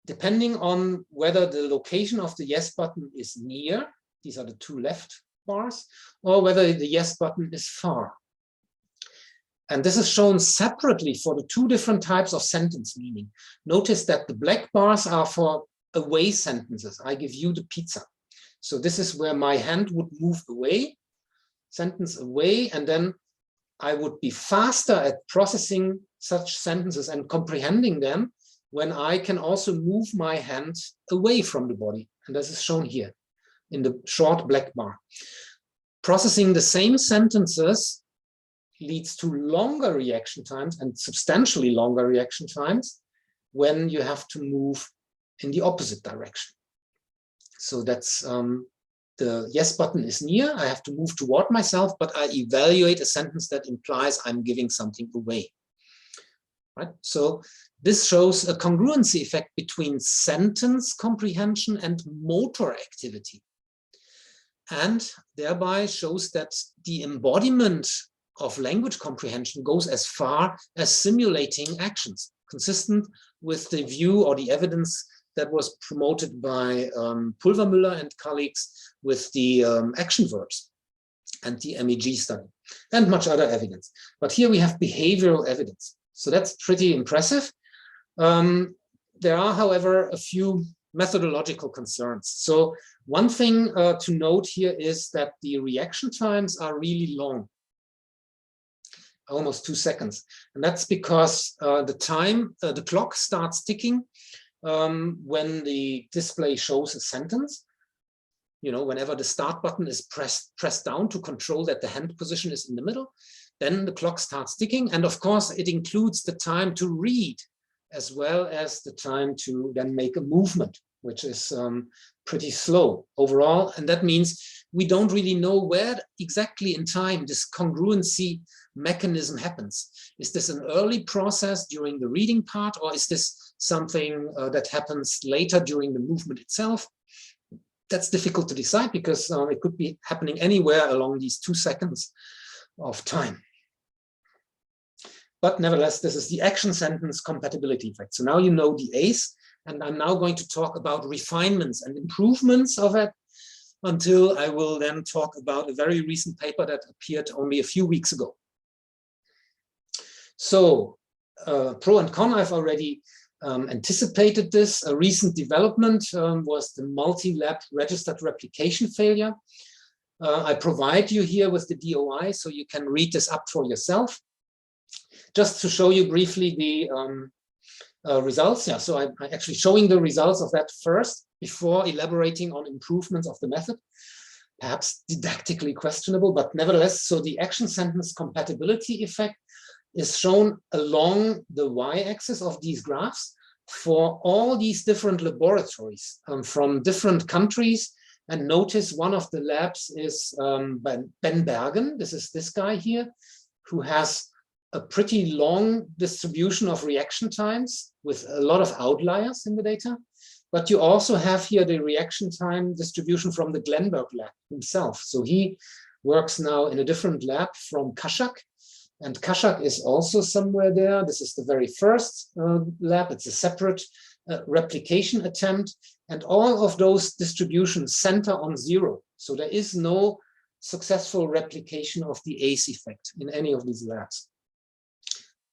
depending on whether the location of the yes button is near, these are the two left bars, or whether the yes button is far. And this is shown separately for the two different types of sentence meaning. Notice that the black bars are for away sentences. I give you the pizza. So this is where my hand would move away, sentence away, and then I would be faster at processing such sentences and comprehending them when I can also move my hand away from the body. And this is shown here in the short black bar. Processing the same sentences leads to longer reaction times and substantially longer reaction times when you have to move in the opposite direction. So that's the yes button is near, I have to move toward myself, but I evaluate a sentence that implies I'm giving something away. Right? So this shows a congruency effect between sentence comprehension and motor activity, and thereby shows that the embodiment of language comprehension goes as far as simulating actions, consistent with the view or the evidence that was promoted by Pulvermüller and colleagues with the action verbs and the MEG study, and much other evidence. But here we have behavioral evidence. So that's pretty impressive. There are, however, a few methodological concerns. So one thing to note here is that the reaction times are really long, almost 2 seconds. And that's because the clock starts ticking when the display shows a sentence. You know, whenever the start button is pressed down to control that the hand position is in the middle, then the clock starts ticking. And of course, it includes the time to read as well as the time to then make a movement, which is pretty slow overall. And that means we don't really know where exactly in time this congruency mechanism happens. Is this an early process during the reading part, or is this something that happens later during the movement itself? That's difficult to decide because it could be happening anywhere along these 2 seconds of time. But nevertheless, this is the action sentence compatibility effect. So now you know the ACE, and I'm now going to talk about refinements and improvements of it until I will then talk about a very recent paper that appeared only a few weeks ago. So pro and con I've already anticipated this. A recent development was the multi-lab registered replication failure. I provide you here with the DOI so you can read this up for yourself. Just to show you briefly the results. Yeah, so I'm actually showing the results of that first before elaborating on improvements of the method. Perhaps didactically questionable, but nevertheless, so the action sentence compatibility effect is shown along the y-axis of these graphs for all these different laboratories from different countries. And notice one of the labs is Ben Bergen. This is this guy here, who has a pretty long distribution of reaction times with a lot of outliers in the data. But you also have here the reaction time distribution from the Glenberg lab himself. So he works now in a different lab from Kaschak. And Kaschak is also somewhere there. This is the very first lab. It's a separate replication attempt. And all of those distributions center on 0. So there is no successful replication of the ACE effect in any of these labs.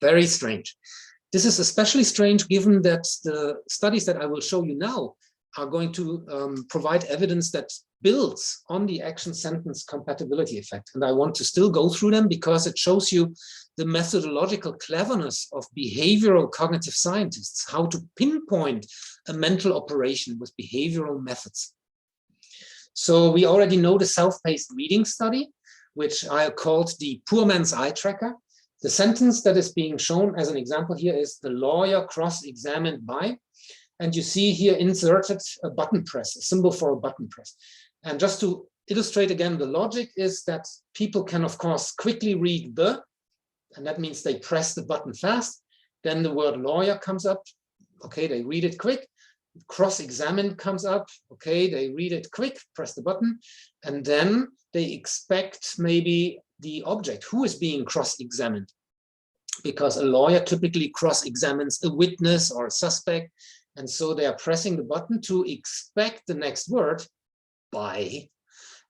Very strange. This is especially strange given that the studies that I will show you now are going to provide evidence that builds on the action sentence compatibility effect. And I want to still go through them because it shows you the methodological cleverness of behavioral cognitive scientists, how to pinpoint a mental operation with behavioral methods. So we already know the self-paced reading study, which I called the poor man's eye tracker. The sentence that is being shown as an example here is the lawyer cross-examined by, and you see here inserted a button press, a symbol for a button press. And just to illustrate again, the logic is that people can, of course, quickly read the, and that means they press the button fast. Then the word lawyer comes up. Okay, they read it quick. Cross-examined comes up. Okay, they read it quick, press the button. And then they expect maybe the object, who is being cross-examined. Because a lawyer typically cross-examines a witness or a suspect. And so they are pressing the button to expect the next word, by.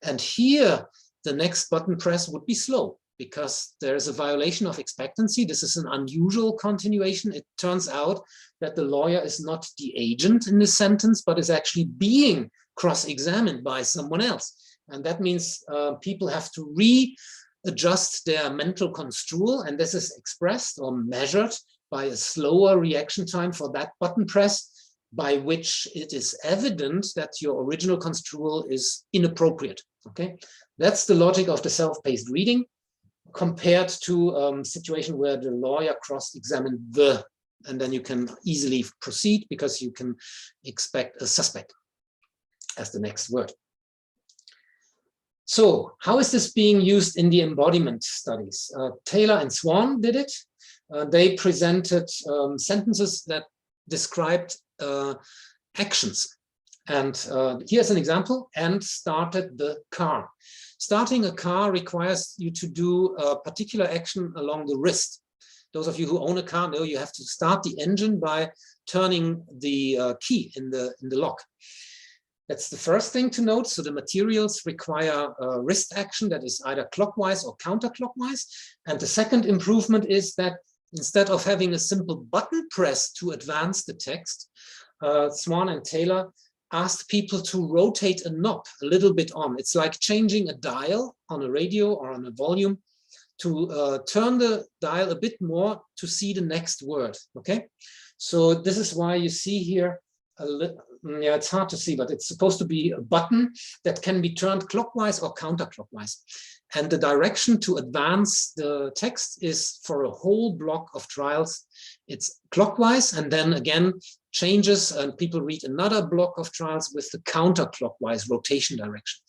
And here, the next button press would be slow because there is a violation of expectancy. This is an unusual continuation. It turns out that the lawyer is not the agent in this sentence, but is actually being cross-examined by someone else. And that means people have to readjust their mental construal, and this is expressed or measured by a slower reaction time for that button press, by which it is evident that your original construal is inappropriate. Okay, that's the logic of the self-paced reading compared to a situation where the lawyer cross-examined the, and then you can easily proceed because you can expect a suspect as the next word. So how is this being used in the embodiment studies? Taylor and Swan did it. They presented sentences that described actions. And here's an example, and started the car. Starting a car requires you to do a particular action along the wrist. Those of you who own a car know you have to start the engine by turning the key in the lock. That's the first thing to note. So the materials require a wrist action that is either clockwise or counterclockwise. And the second improvement is that instead of having a simple button press to advance the text, Swan and Taylor asked people to rotate a knob a little bit on. It's like changing a dial on a radio or on a volume to turn the dial a bit more to see the next word, okay? So this is why you see here, yeah, it's hard to see, but it's supposed to be a button that can be turned clockwise or counterclockwise. And the direction to advance the text is for a whole block of trials. It's clockwise, and then again changes, and people read another block of trials with the counterclockwise rotation direction.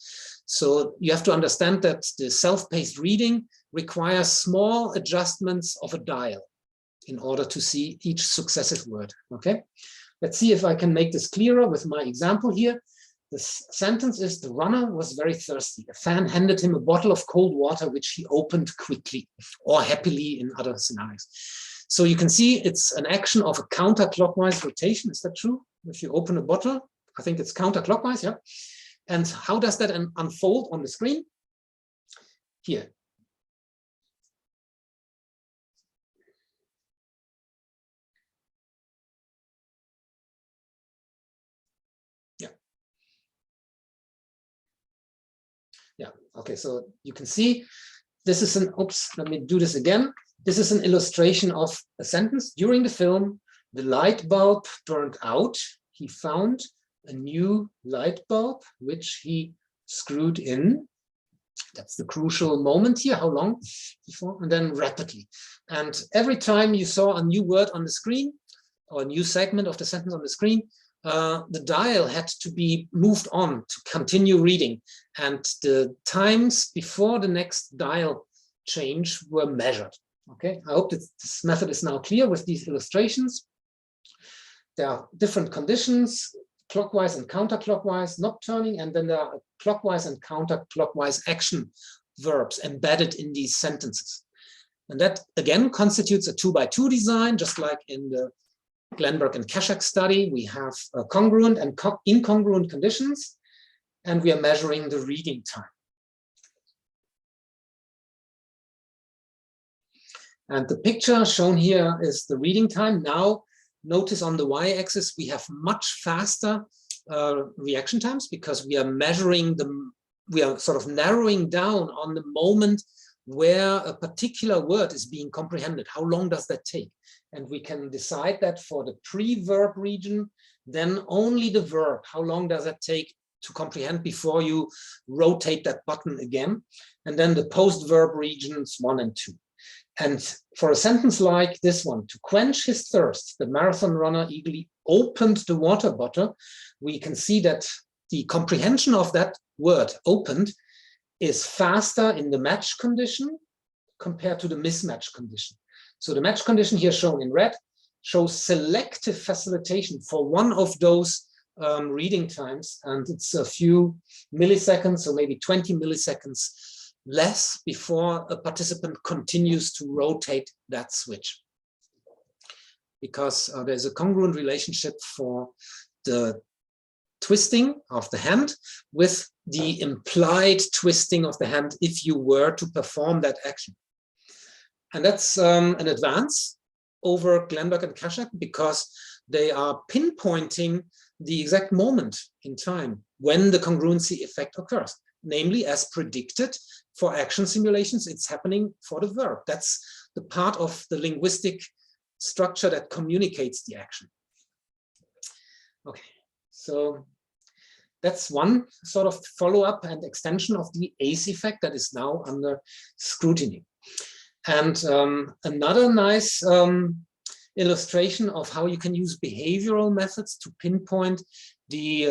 So you have to understand that the self-paced reading requires small adjustments of a dial in order to see each successive word, okay? Let's see if I can make this clearer with my example here. The sentence is, the runner was very thirsty. A fan handed him a bottle of cold water, which he opened quickly or happily in other scenarios. So you can see it's an action of a counterclockwise rotation. Is that true? If you open a bottle, I think it's counterclockwise, yeah? And how does that unfold on the screen? Here. Yeah, okay, so you can see this is an, oops, let me do this again. This is an illustration of a sentence. During the film, the light bulb turned out. He found a new light bulb, which he screwed in. That's the crucial moment here. How long before? And then rapidly. And every time you saw a new word on the screen or a new segment of the sentence on the screen, the dial had to be moved on to continue reading. And the times before the next dial change were measured. Okay, I hope that this method is now clear with these illustrations. There are different conditions, clockwise and counterclockwise, not turning, and then there are clockwise and counterclockwise action verbs embedded in these sentences. And that again constitutes a 2x2 design, just like in the Glenberg and Kashak study. We have congruent and incongruent conditions, and we are measuring the reading time. And the picture shown here is the reading time. Now, notice on the y-axis, we have much faster reaction times because we are measuring them, we are sort of narrowing down on the moment where a particular word is being comprehended. How long does that take? And we can decide that for the pre-verb region, then only the verb. How long does that take to comprehend before you rotate that button again? And then the post-verb regions 1 and 2. And for a sentence like this one, to quench his thirst, the marathon runner eagerly opened the water bottle. We can see that the comprehension of that word, opened, is faster in the match condition compared to the mismatch condition. So the match condition here shown in red shows selective facilitation for one of those reading times, and it's a few milliseconds, or maybe 20 milliseconds less before a participant continues to rotate that switch. Because there's a congruent relationship for the twisting of the hand with the implied twisting of the hand if you were to perform that action. And that's an advance over Glenberg and Kashak because they are pinpointing the exact moment in time when the congruency effect occurs. Namely, as predicted for action simulations, it's happening for the verb. That's the part of the linguistic structure that communicates the action. Okay, so that's one sort of follow-up and extension of the ACE effect that is now under scrutiny. And another nice illustration of how you can use behavioral methods to pinpoint the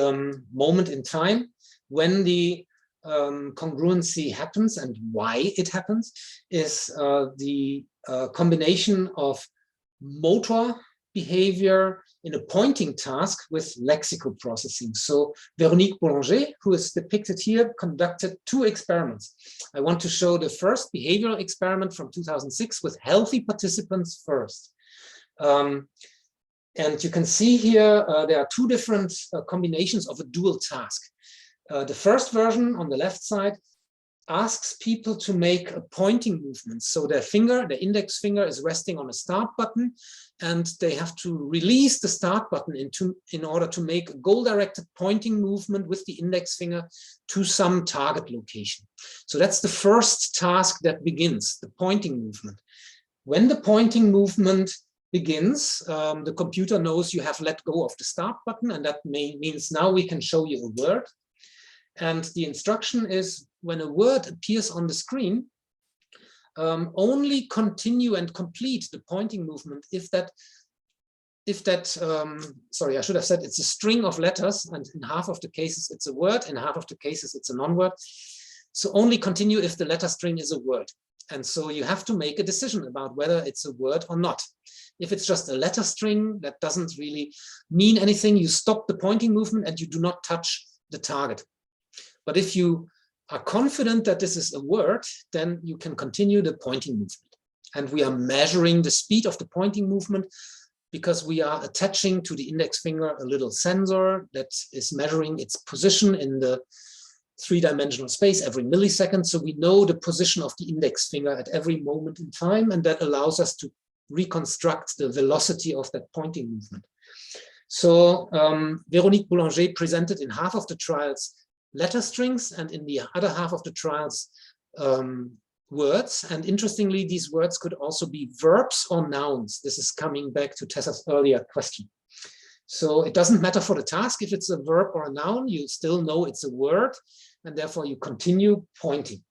moment in time when the congruency happens and why it happens is the combination of motor behavior in a pointing task with lexical processing. So Véronique Boulanger, who is depicted here, conducted 2 experiments. I want to show the first behavioral experiment from 2006 with healthy participants first. And you can see here there are 2 different combinations of a dual task. The first version on the left side asks people to make a pointing movement. So their finger, their index finger, is resting on a start button, and they have to release the start button in order to make a goal-directed pointing movement with the index finger to some target location. So that's the first task that begins, the pointing movement. When the pointing movement begins, the computer knows you have let go of the start button, and that means now we can show you a word. And the instruction is, when a word appears on the screen, only continue and complete the pointing movement if that, sorry, I should have said it's a string of letters, and in half of the cases it's a word, in half of the cases it's a non-word. So only continue if the letter string is a word. And so you have to make a decision about whether it's a word or not. If it's just a letter string that doesn't really mean anything, you stop the pointing movement and you do not touch the target. But if you are confident that this is a word, then you can continue the pointing movement. And we are measuring the speed of the pointing movement because we are attaching to the index finger a little sensor that is measuring its position in the 3-dimensional space every millisecond. So we know the position of the index finger at every moment in time, and that allows us to reconstruct the velocity of that pointing movement. So Véronique Boulanger presented in half of the trials letter strings, and in the other half of the trials, words. And interestingly, these words could also be verbs or nouns. This is coming back to Tessa's earlier question. So it doesn't matter for the task if it's a verb or a noun, you still know it's a word, and therefore you continue pointing.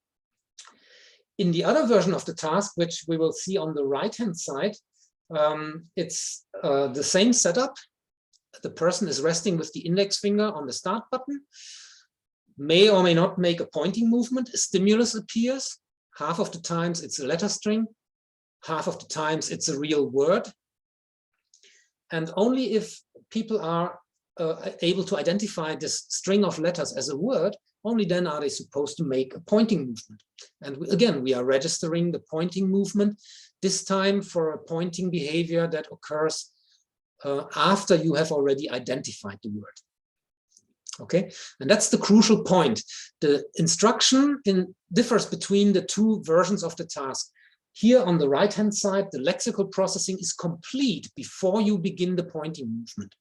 In the other version of the task, which we will see on the right-hand side, it's the same setup. The person is resting with the index finger on the start button, may or may not make a pointing movement. A stimulus appears. Half of the times it's a letter string, half of the times it's a real word. And only if people are able to identify this string of letters as a word, only then are they supposed to make a pointing movement. And again, we are registering the pointing movement, this time for a pointing behavior that occurs after you have already identified the word. Okay, and that's the crucial point. The instruction differs between the two versions of the task. Here on the right-hand side, the lexical processing is complete before you begin the pointing movement.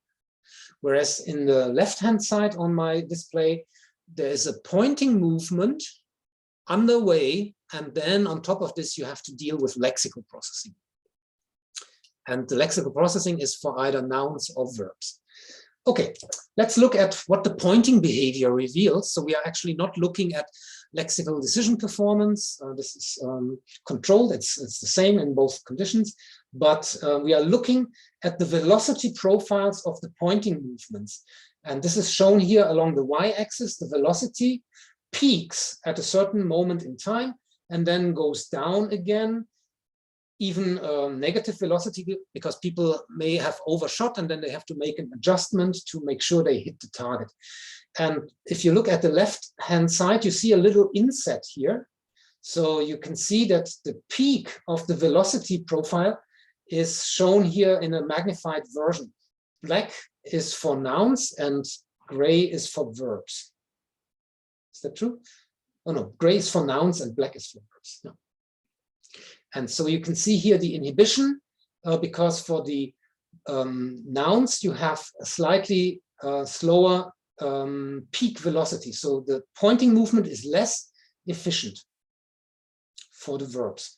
Whereas in the left-hand side on my display, there is a pointing movement underway, and then on top of this, you have to deal with lexical processing. And the lexical processing is for either nouns or verbs. Okay, let's look at what the pointing behavior reveals. So we are actually not looking at lexical decision performance. This is controlled. It's the same in both conditions. But we are looking at the velocity profiles of the pointing movements. And this is shown here along the y-axis. The velocity peaks at a certain moment in time and then goes down again. Even negative velocity, because people may have overshot and then they have to make an adjustment to make sure they hit the target. And if you look at the left-hand side, you see a little inset here. So you can see that the peak of the velocity profile is shown here in a magnified version. Black is for nouns and gray is for verbs. Is that true? Oh no, gray is for nouns and black is for verbs. No. And so you can see here the inhibition, because for the nouns, you have a slightly slower peak velocity. So the pointing movement is less efficient for the verbs.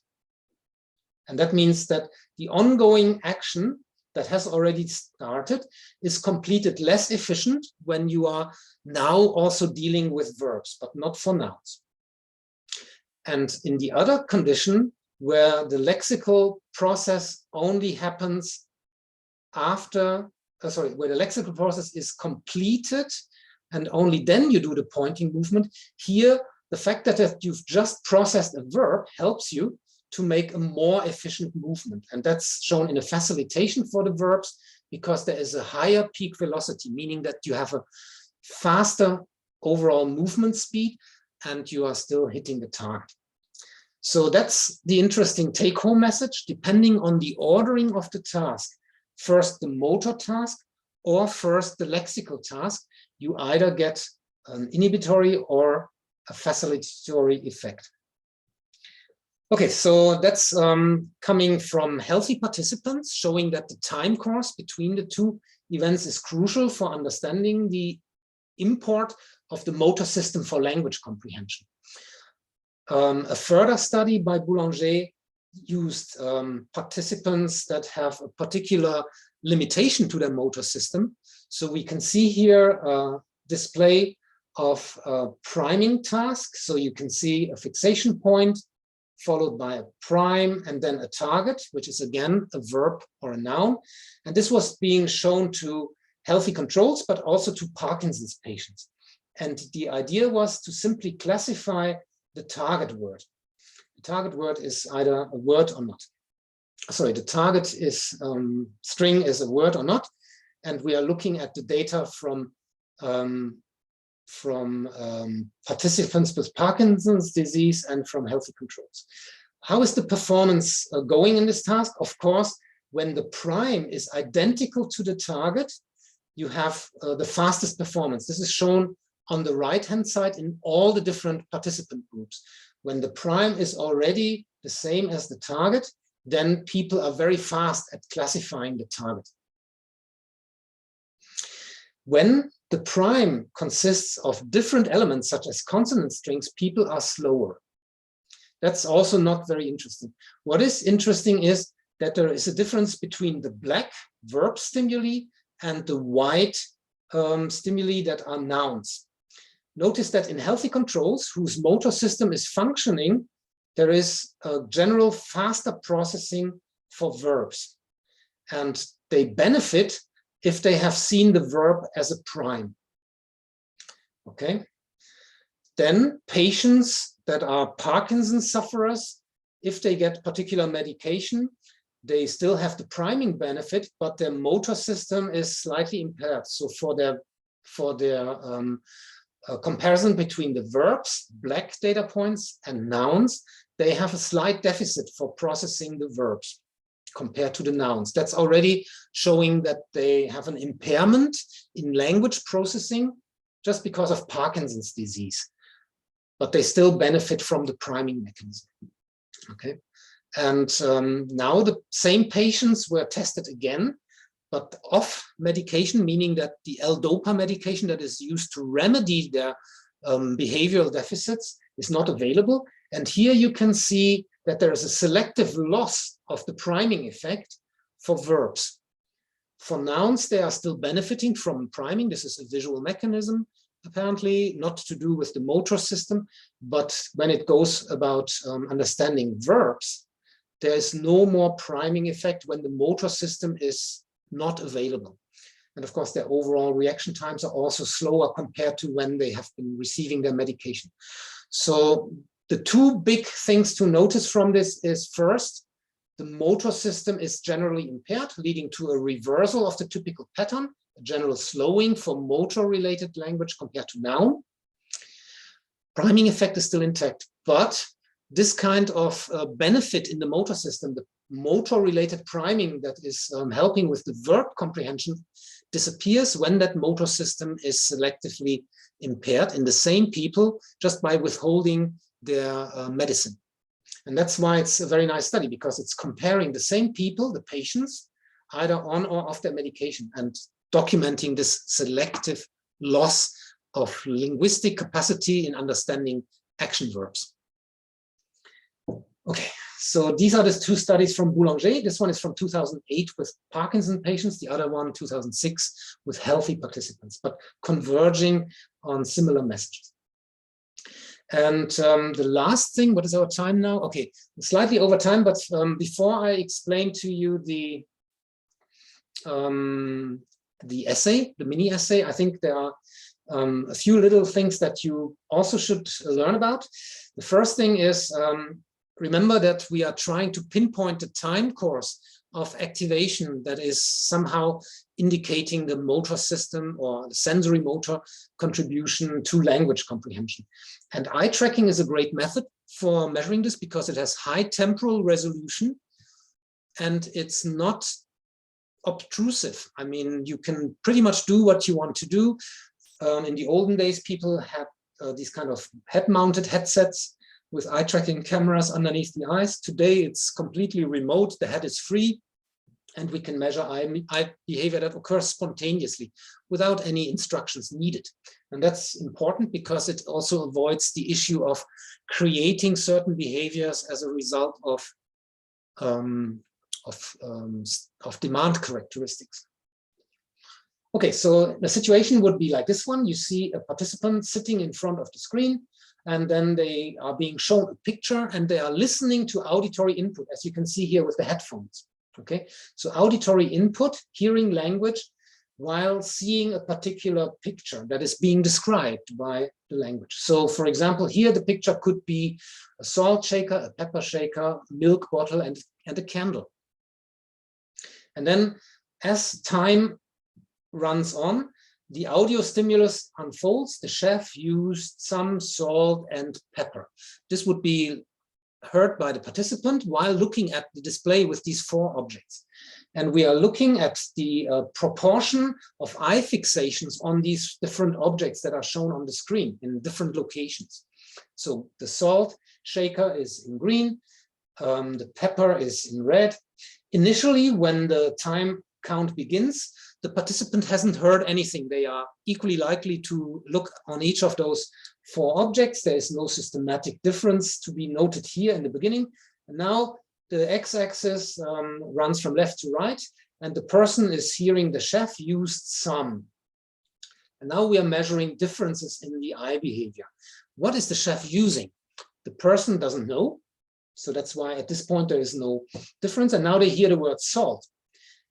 And that means that the ongoing action that has already started is completed less efficient when you are now also dealing with verbs, but not for nouns. And in the other condition, where the lexical process only happens after, where the lexical process is completed and only then you do the pointing movement. Here, the fact that you've just processed a verb helps you to make a more efficient movement. And that's shown in a facilitation for the verbs because there is a higher peak velocity, meaning that you have a faster overall movement speed and you are still hitting the target. So that's the interesting take-home message. Depending on the ordering of the task, first the motor task or first the lexical task, you either get an inhibitory or a facilitatory effect. Okay, so that's coming from healthy participants, showing that the time course between the two events is crucial for understanding the import of the motor system for language comprehension. A further study by Boulanger used participants that have a particular limitation to their motor system. So we can see here a display of a priming task. So you can see a fixation point followed by a prime and then a target, which is again a verb or a noun. And this was being shown to healthy controls, but also to Parkinson's patients. And the idea was to simply classify the target word. The target word is either a word or not. Sorry, the target is string is a word or not, and we are looking at the data from participants with Parkinson's disease and from healthy controls. How is the performance going in this task? Of course, when the prime is identical to the target, you have the fastest performance. This is shown on the right-hand side in all the different participant groups. When the prime is already the same as the target, then people are very fast at classifying the target. When the prime consists of different elements such as consonant strings, people are slower. That's also not very interesting. What is interesting is that there is a difference between the black verb stimuli and the white stimuli that are nouns. Notice that in healthy controls whose motor system is functioning, there is a general faster processing for verbs. And they benefit if they have seen the verb as a prime. Okay. Then patients that are Parkinson's sufferers, if they get particular medication, they still have the priming benefit, but their motor system is slightly impaired. So for their comparison between the verbs, black data points, and nouns, they have a slight deficit for processing the verbs compared to the nouns. That's already showing that they have an impairment in language processing just because of Parkinson's disease, but they still benefit from the priming mechanism. Okay, and now the same patients were tested again, but off medication, meaning that the L-DOPA medication that is used to remedy their behavioral deficits is not available. And here you can see that there is a selective loss of the priming effect for verbs. For nouns, they are still benefiting from priming. This is a visual mechanism, apparently not to do with the motor system, but when it goes about understanding verbs, there is no more priming effect when the motor system is not available. And of course, their overall reaction times are also slower compared to when they have been receiving their medication. So the two big things to notice from this is, first, the motor system is generally impaired, leading to a reversal of the typical pattern, a general slowing for motor-related language compared to noun. Priming effect is still intact, but this kind of benefit in the motor system, the motor-related priming that is helping with the verb comprehension, disappears when that motor system is selectively impaired in the same people just by withholding their medicine. And that's why it's a very nice study, because it's comparing the same people, the patients, either on or off their medication, and documenting this selective loss of linguistic capacity in understanding action verbs. Okay, so these are the two studies from Boulanger. This one is from 2008 with Parkinson patients, the other one 2006 with healthy participants, but converging on similar messages. And the last thing, what is our time now? Okay, slightly over time, but before I explain to you the essay, the mini essay, I think there are a few little things that you also should learn about. The first thing is, remember that we are trying to pinpoint the time course of activation that is somehow indicating the motor system or the sensory motor contribution to language comprehension. And eye tracking is a great method for measuring this because it has high temporal resolution and it's not obtrusive. I mean, you can pretty much do what you want to do. In the olden days, people had these kind of head-mounted headsets with eye tracking cameras underneath the eyes. Today, it's completely remote. The head is free, and we can measure eye behavior that occurs spontaneously without any instructions needed. And that's important because it also avoids the issue of creating certain behaviors as a result of demand characteristics. Okay, so the situation would be like this one. You see a participant sitting in front of the screen, and then they are being shown a picture and they are listening to auditory input, as you can see here with the headphones. Okay, so auditory input, hearing language while seeing a particular picture that is being described by the language. So for example, here the picture could be a salt shaker, a pepper shaker, milk bottle, and a candle. And then as time runs on, the audio stimulus unfolds. The chef used some salt and pepper. This would be heard by the participant while looking at the display with these four objects. And we are looking at the proportion of eye fixations on these different objects that are shown on the screen in different locations. So the salt shaker is in green, the pepper is in red. Initially, when the time count begins, the participant hasn't heard anything. They are equally likely to look on each of those 4 objects. There is no systematic difference to be noted here in the beginning. And now the x-axis runs from left to right, and the person is hearing the chef used some. And now we are measuring differences in the eye behavior. What is the chef using? The person doesn't know. So that's why at this point there is no difference. And now they hear the word salt.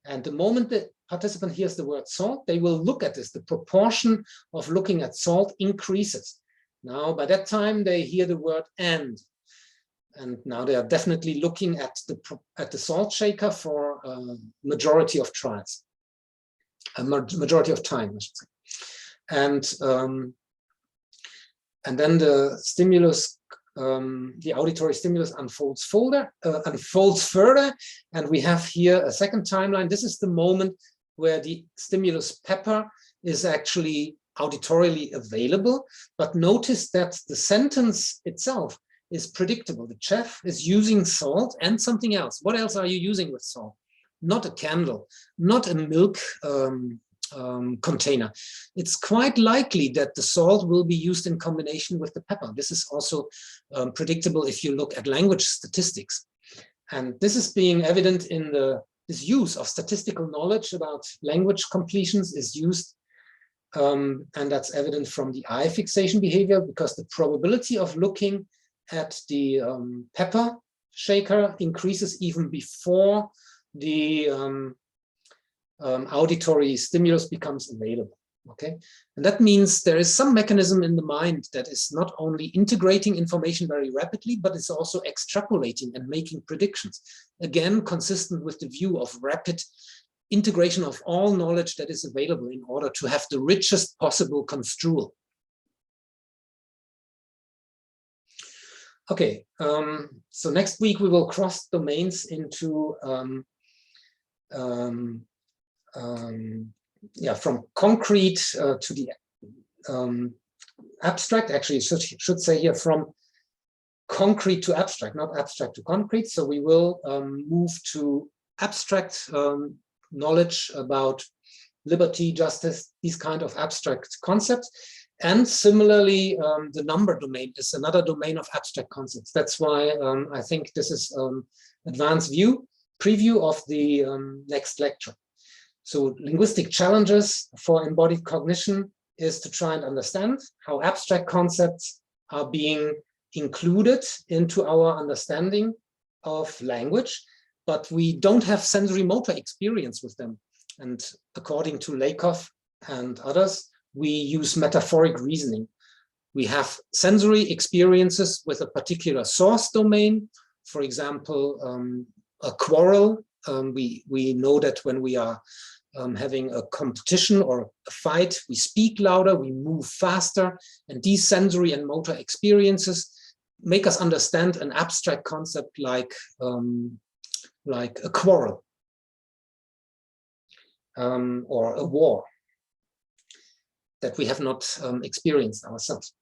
And the moment the participant hears the word salt, they will look at this. The proportion of looking at salt increases. Now, by that time, they hear the word and. And now they are definitely looking at the salt shaker for a majority of trials, a majority of time, I should say. And then the stimulus, the auditory stimulus unfolds further, and we have here a second timeline. This is the moment where the stimulus pepper is actually auditorily available, but notice that the sentence itself is predictable. The chef is using salt and something else. What else are you using with salt? Not a candle, not a milk container. It's quite likely that the salt will be used in combination with the pepper. This is also predictable if you look at language statistics. And this is being evident in this use of statistical knowledge about language completions is used, and that's evident from the eye fixation behavior, because the probability of looking at the pepper shaker increases even before the auditory stimulus becomes available. Okay, and that means there is some mechanism in the mind that is not only integrating information very rapidly, but it's also extrapolating and making predictions. Again, consistent with the view of rapid integration of all knowledge that is available in order to have the richest possible construal. Okay, so next week we will cross domains into from concrete to the abstract. Actually, it should say here from concrete to abstract, not abstract to concrete. So we will move to abstract knowledge about liberty, justice, these kind of abstract concepts. And similarly, the number domain is another domain of abstract concepts. That's why I think this is advanced preview of the next lecture. So linguistic challenges for embodied cognition is to try and understand how abstract concepts are being included into our understanding of language, but we don't have sensory motor experience with them. And according to Lakoff and others, we use metaphoric reasoning. We have sensory experiences with a particular source domain. For example, a quarrel. We know that when we are having a competition or a fight, we speak louder, we move faster, and these sensory and motor experiences make us understand an abstract concept like a quarrel or a war that we have not experienced ourselves.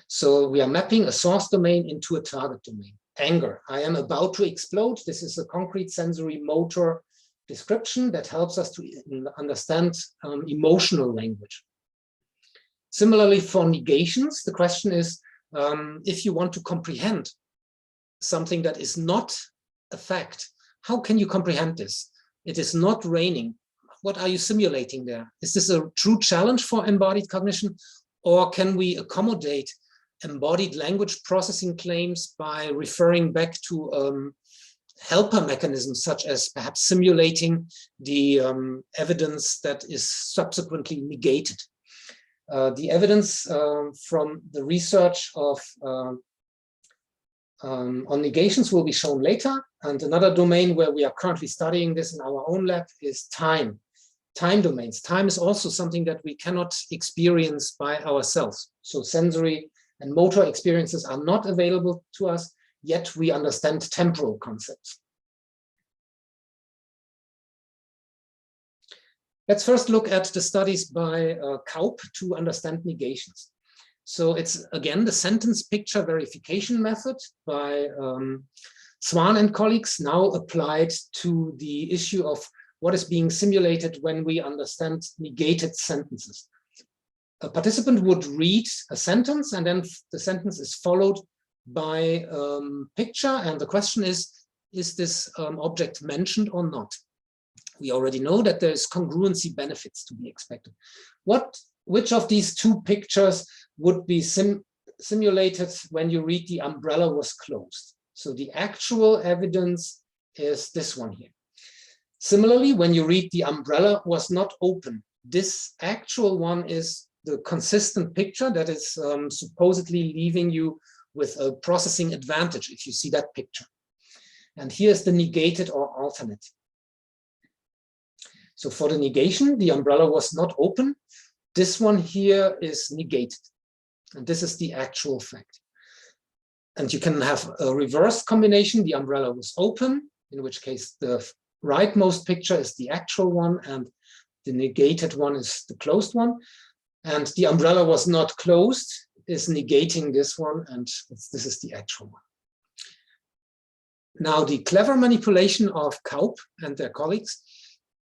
So we are mapping a source domain into a target domain. Anger, I am about to explode. This is a concrete sensory motor description that helps us to understand emotional language. Similarly, for negations, the question is, if you want to comprehend something that is not a fact, how can you comprehend this? It is not raining. What are you simulating there? Is this a true challenge for embodied cognition, or can we accommodate embodied language processing claims by referring back to helper mechanisms, such as perhaps simulating the evidence that is subsequently negated? The evidence from the research of on negations will be shown later. And another domain where we are currently studying this in our own lab is time. Time domains. Time is also something that we cannot experience by ourselves. So sensory and motor experiences are not available to us, yet we understand temporal concepts. Let's first look at the studies by Kaup to understand negations. So it's again the sentence picture verification method by Swan and colleagues, now applied to the issue of what is being simulated when we understand negated sentences. A participant would read a sentence, and then the sentence is followed by a picture, and the question is this object mentioned or not? We already know that there is congruency benefits to be expected. Which of these two pictures would be simulated when you read the umbrella was closed? So the actual evidence is this one here. Similarly, when you read the umbrella was not open, this actual one is the consistent picture that is supposedly leaving you with a processing advantage if you see that picture. And here's the negated or alternate. So for the negation, the umbrella was not open. This one here is negated. And this is the actual fact. And you can have a reverse combination. The umbrella was open, in which case the rightmost picture is the actual one and the negated one is the closed one. And the umbrella was not closed is negating this one, and this is the actual one. Now, the clever manipulation of Kaup and their colleagues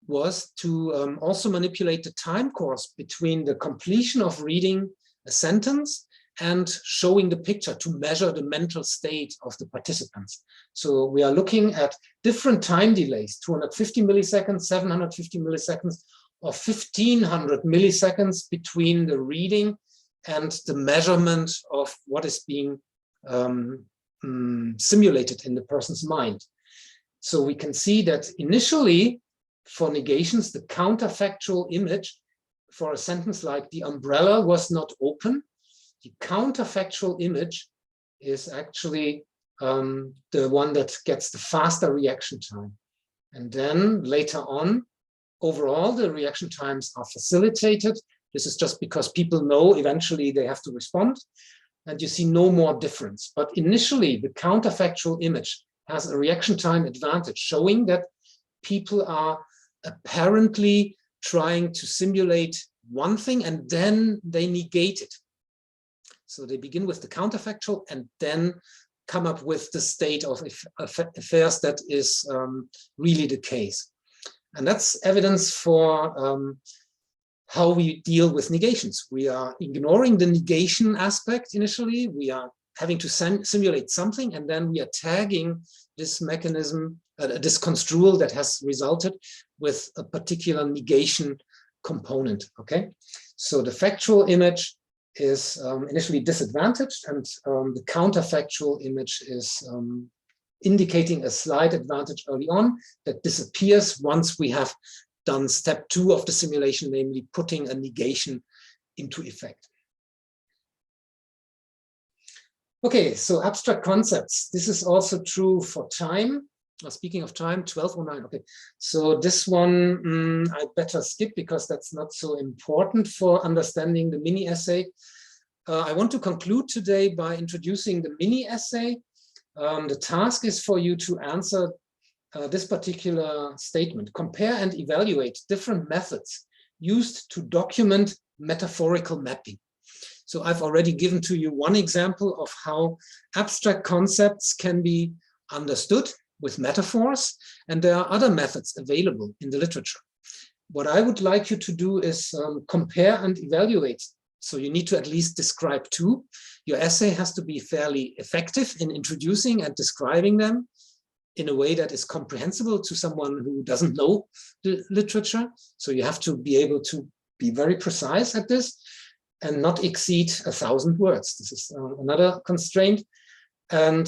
was to also manipulate the time course between the completion of reading a sentence and showing the picture to measure the mental state of the participants. So we are looking at different time delays, 250 milliseconds, 750 milliseconds, or 1500 milliseconds between the reading and the measurement of what is being simulated in the person's mind. So we can see that initially, for negations, the counterfactual image for a sentence like the umbrella was not open, the counterfactual image is actually the one that gets the faster reaction time. And then later on, overall, the reaction times are facilitated. This is just because people know eventually they have to respond, and you see no more difference. But initially, the counterfactual image has a reaction time advantage, showing that people are apparently trying to simulate one thing and then they negate it. So they begin with the counterfactual and then come up with the state of affairs that is really the case. And that's evidence for how we deal with negations. We are ignoring the negation aspect initially. We are having to simulate something, and then we are tagging this mechanism, this construal that has resulted with a particular negation component, okay? So the factual image is initially disadvantaged, and the counterfactual image is indicating a slight advantage early on that disappears once we have done step 2 of the simulation, namely putting a negation into effect. Okay, so abstract concepts. This is also true for time. Speaking of time, 1209. Okay, so this one I better skip because that's not so important for understanding the mini essay. I want to conclude today by introducing the mini essay. The task is for you to answer this particular statement. Compare and evaluate different methods used to document metaphorical mapping. So I've already given to you one example of how abstract concepts can be understood with metaphors, and there are other methods available in the literature. What I would like you to do is compare and evaluate. So you need to at least describe 2. Your essay has to be fairly effective in introducing and describing them in a way that is comprehensible to someone who doesn't know the literature. So you have to be able to be very precise at this and not exceed 1,000 words. This is another constraint. And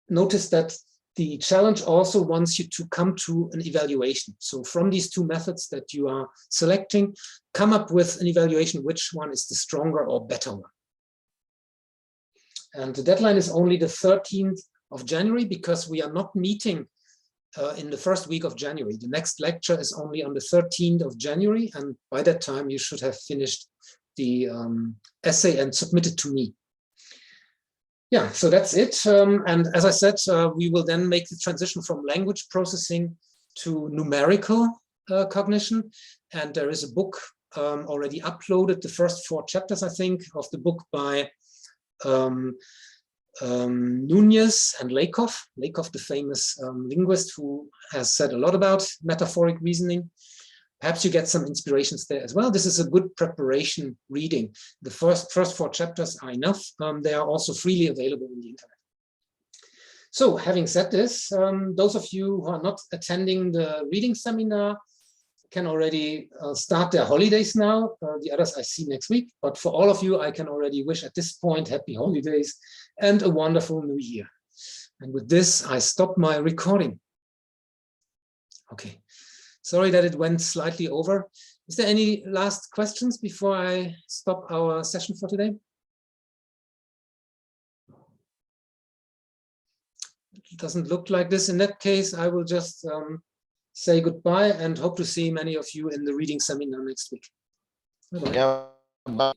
notice that the challenge also wants you to come to an evaluation. So from these 2 methods that you are selecting, come up with an evaluation, which one is the stronger or better one. And the deadline is only the 13th of January because we are not meeting in the first week of January. The next lecture is only on the 13th of January, and by that time you should have finished the essay and submitted to me. Yeah, so that's it. And as I said, we will then make the transition from language processing to numerical cognition. And there is a book already uploaded, the first 4 chapters, I think, of the book by Nunez and Lakoff, the famous linguist who has said a lot about metaphoric reasoning. Perhaps you get some inspirations there as well. This is a good preparation reading. The first 4 chapters are enough. They are also freely available on the internet. So having said this, those of you who are not attending the reading seminar can already start their holidays now. The others I see next week. But for all of you, I can already wish at this point happy holidays and a wonderful new year. And with this, I stop my recording. Okay. Sorry that it went slightly over. Is there any last questions before I stop our session for today? It doesn't look like this. In that case, I will just say goodbye and hope to see many of you in the reading seminar next week. Bye-bye. Yeah. Bye.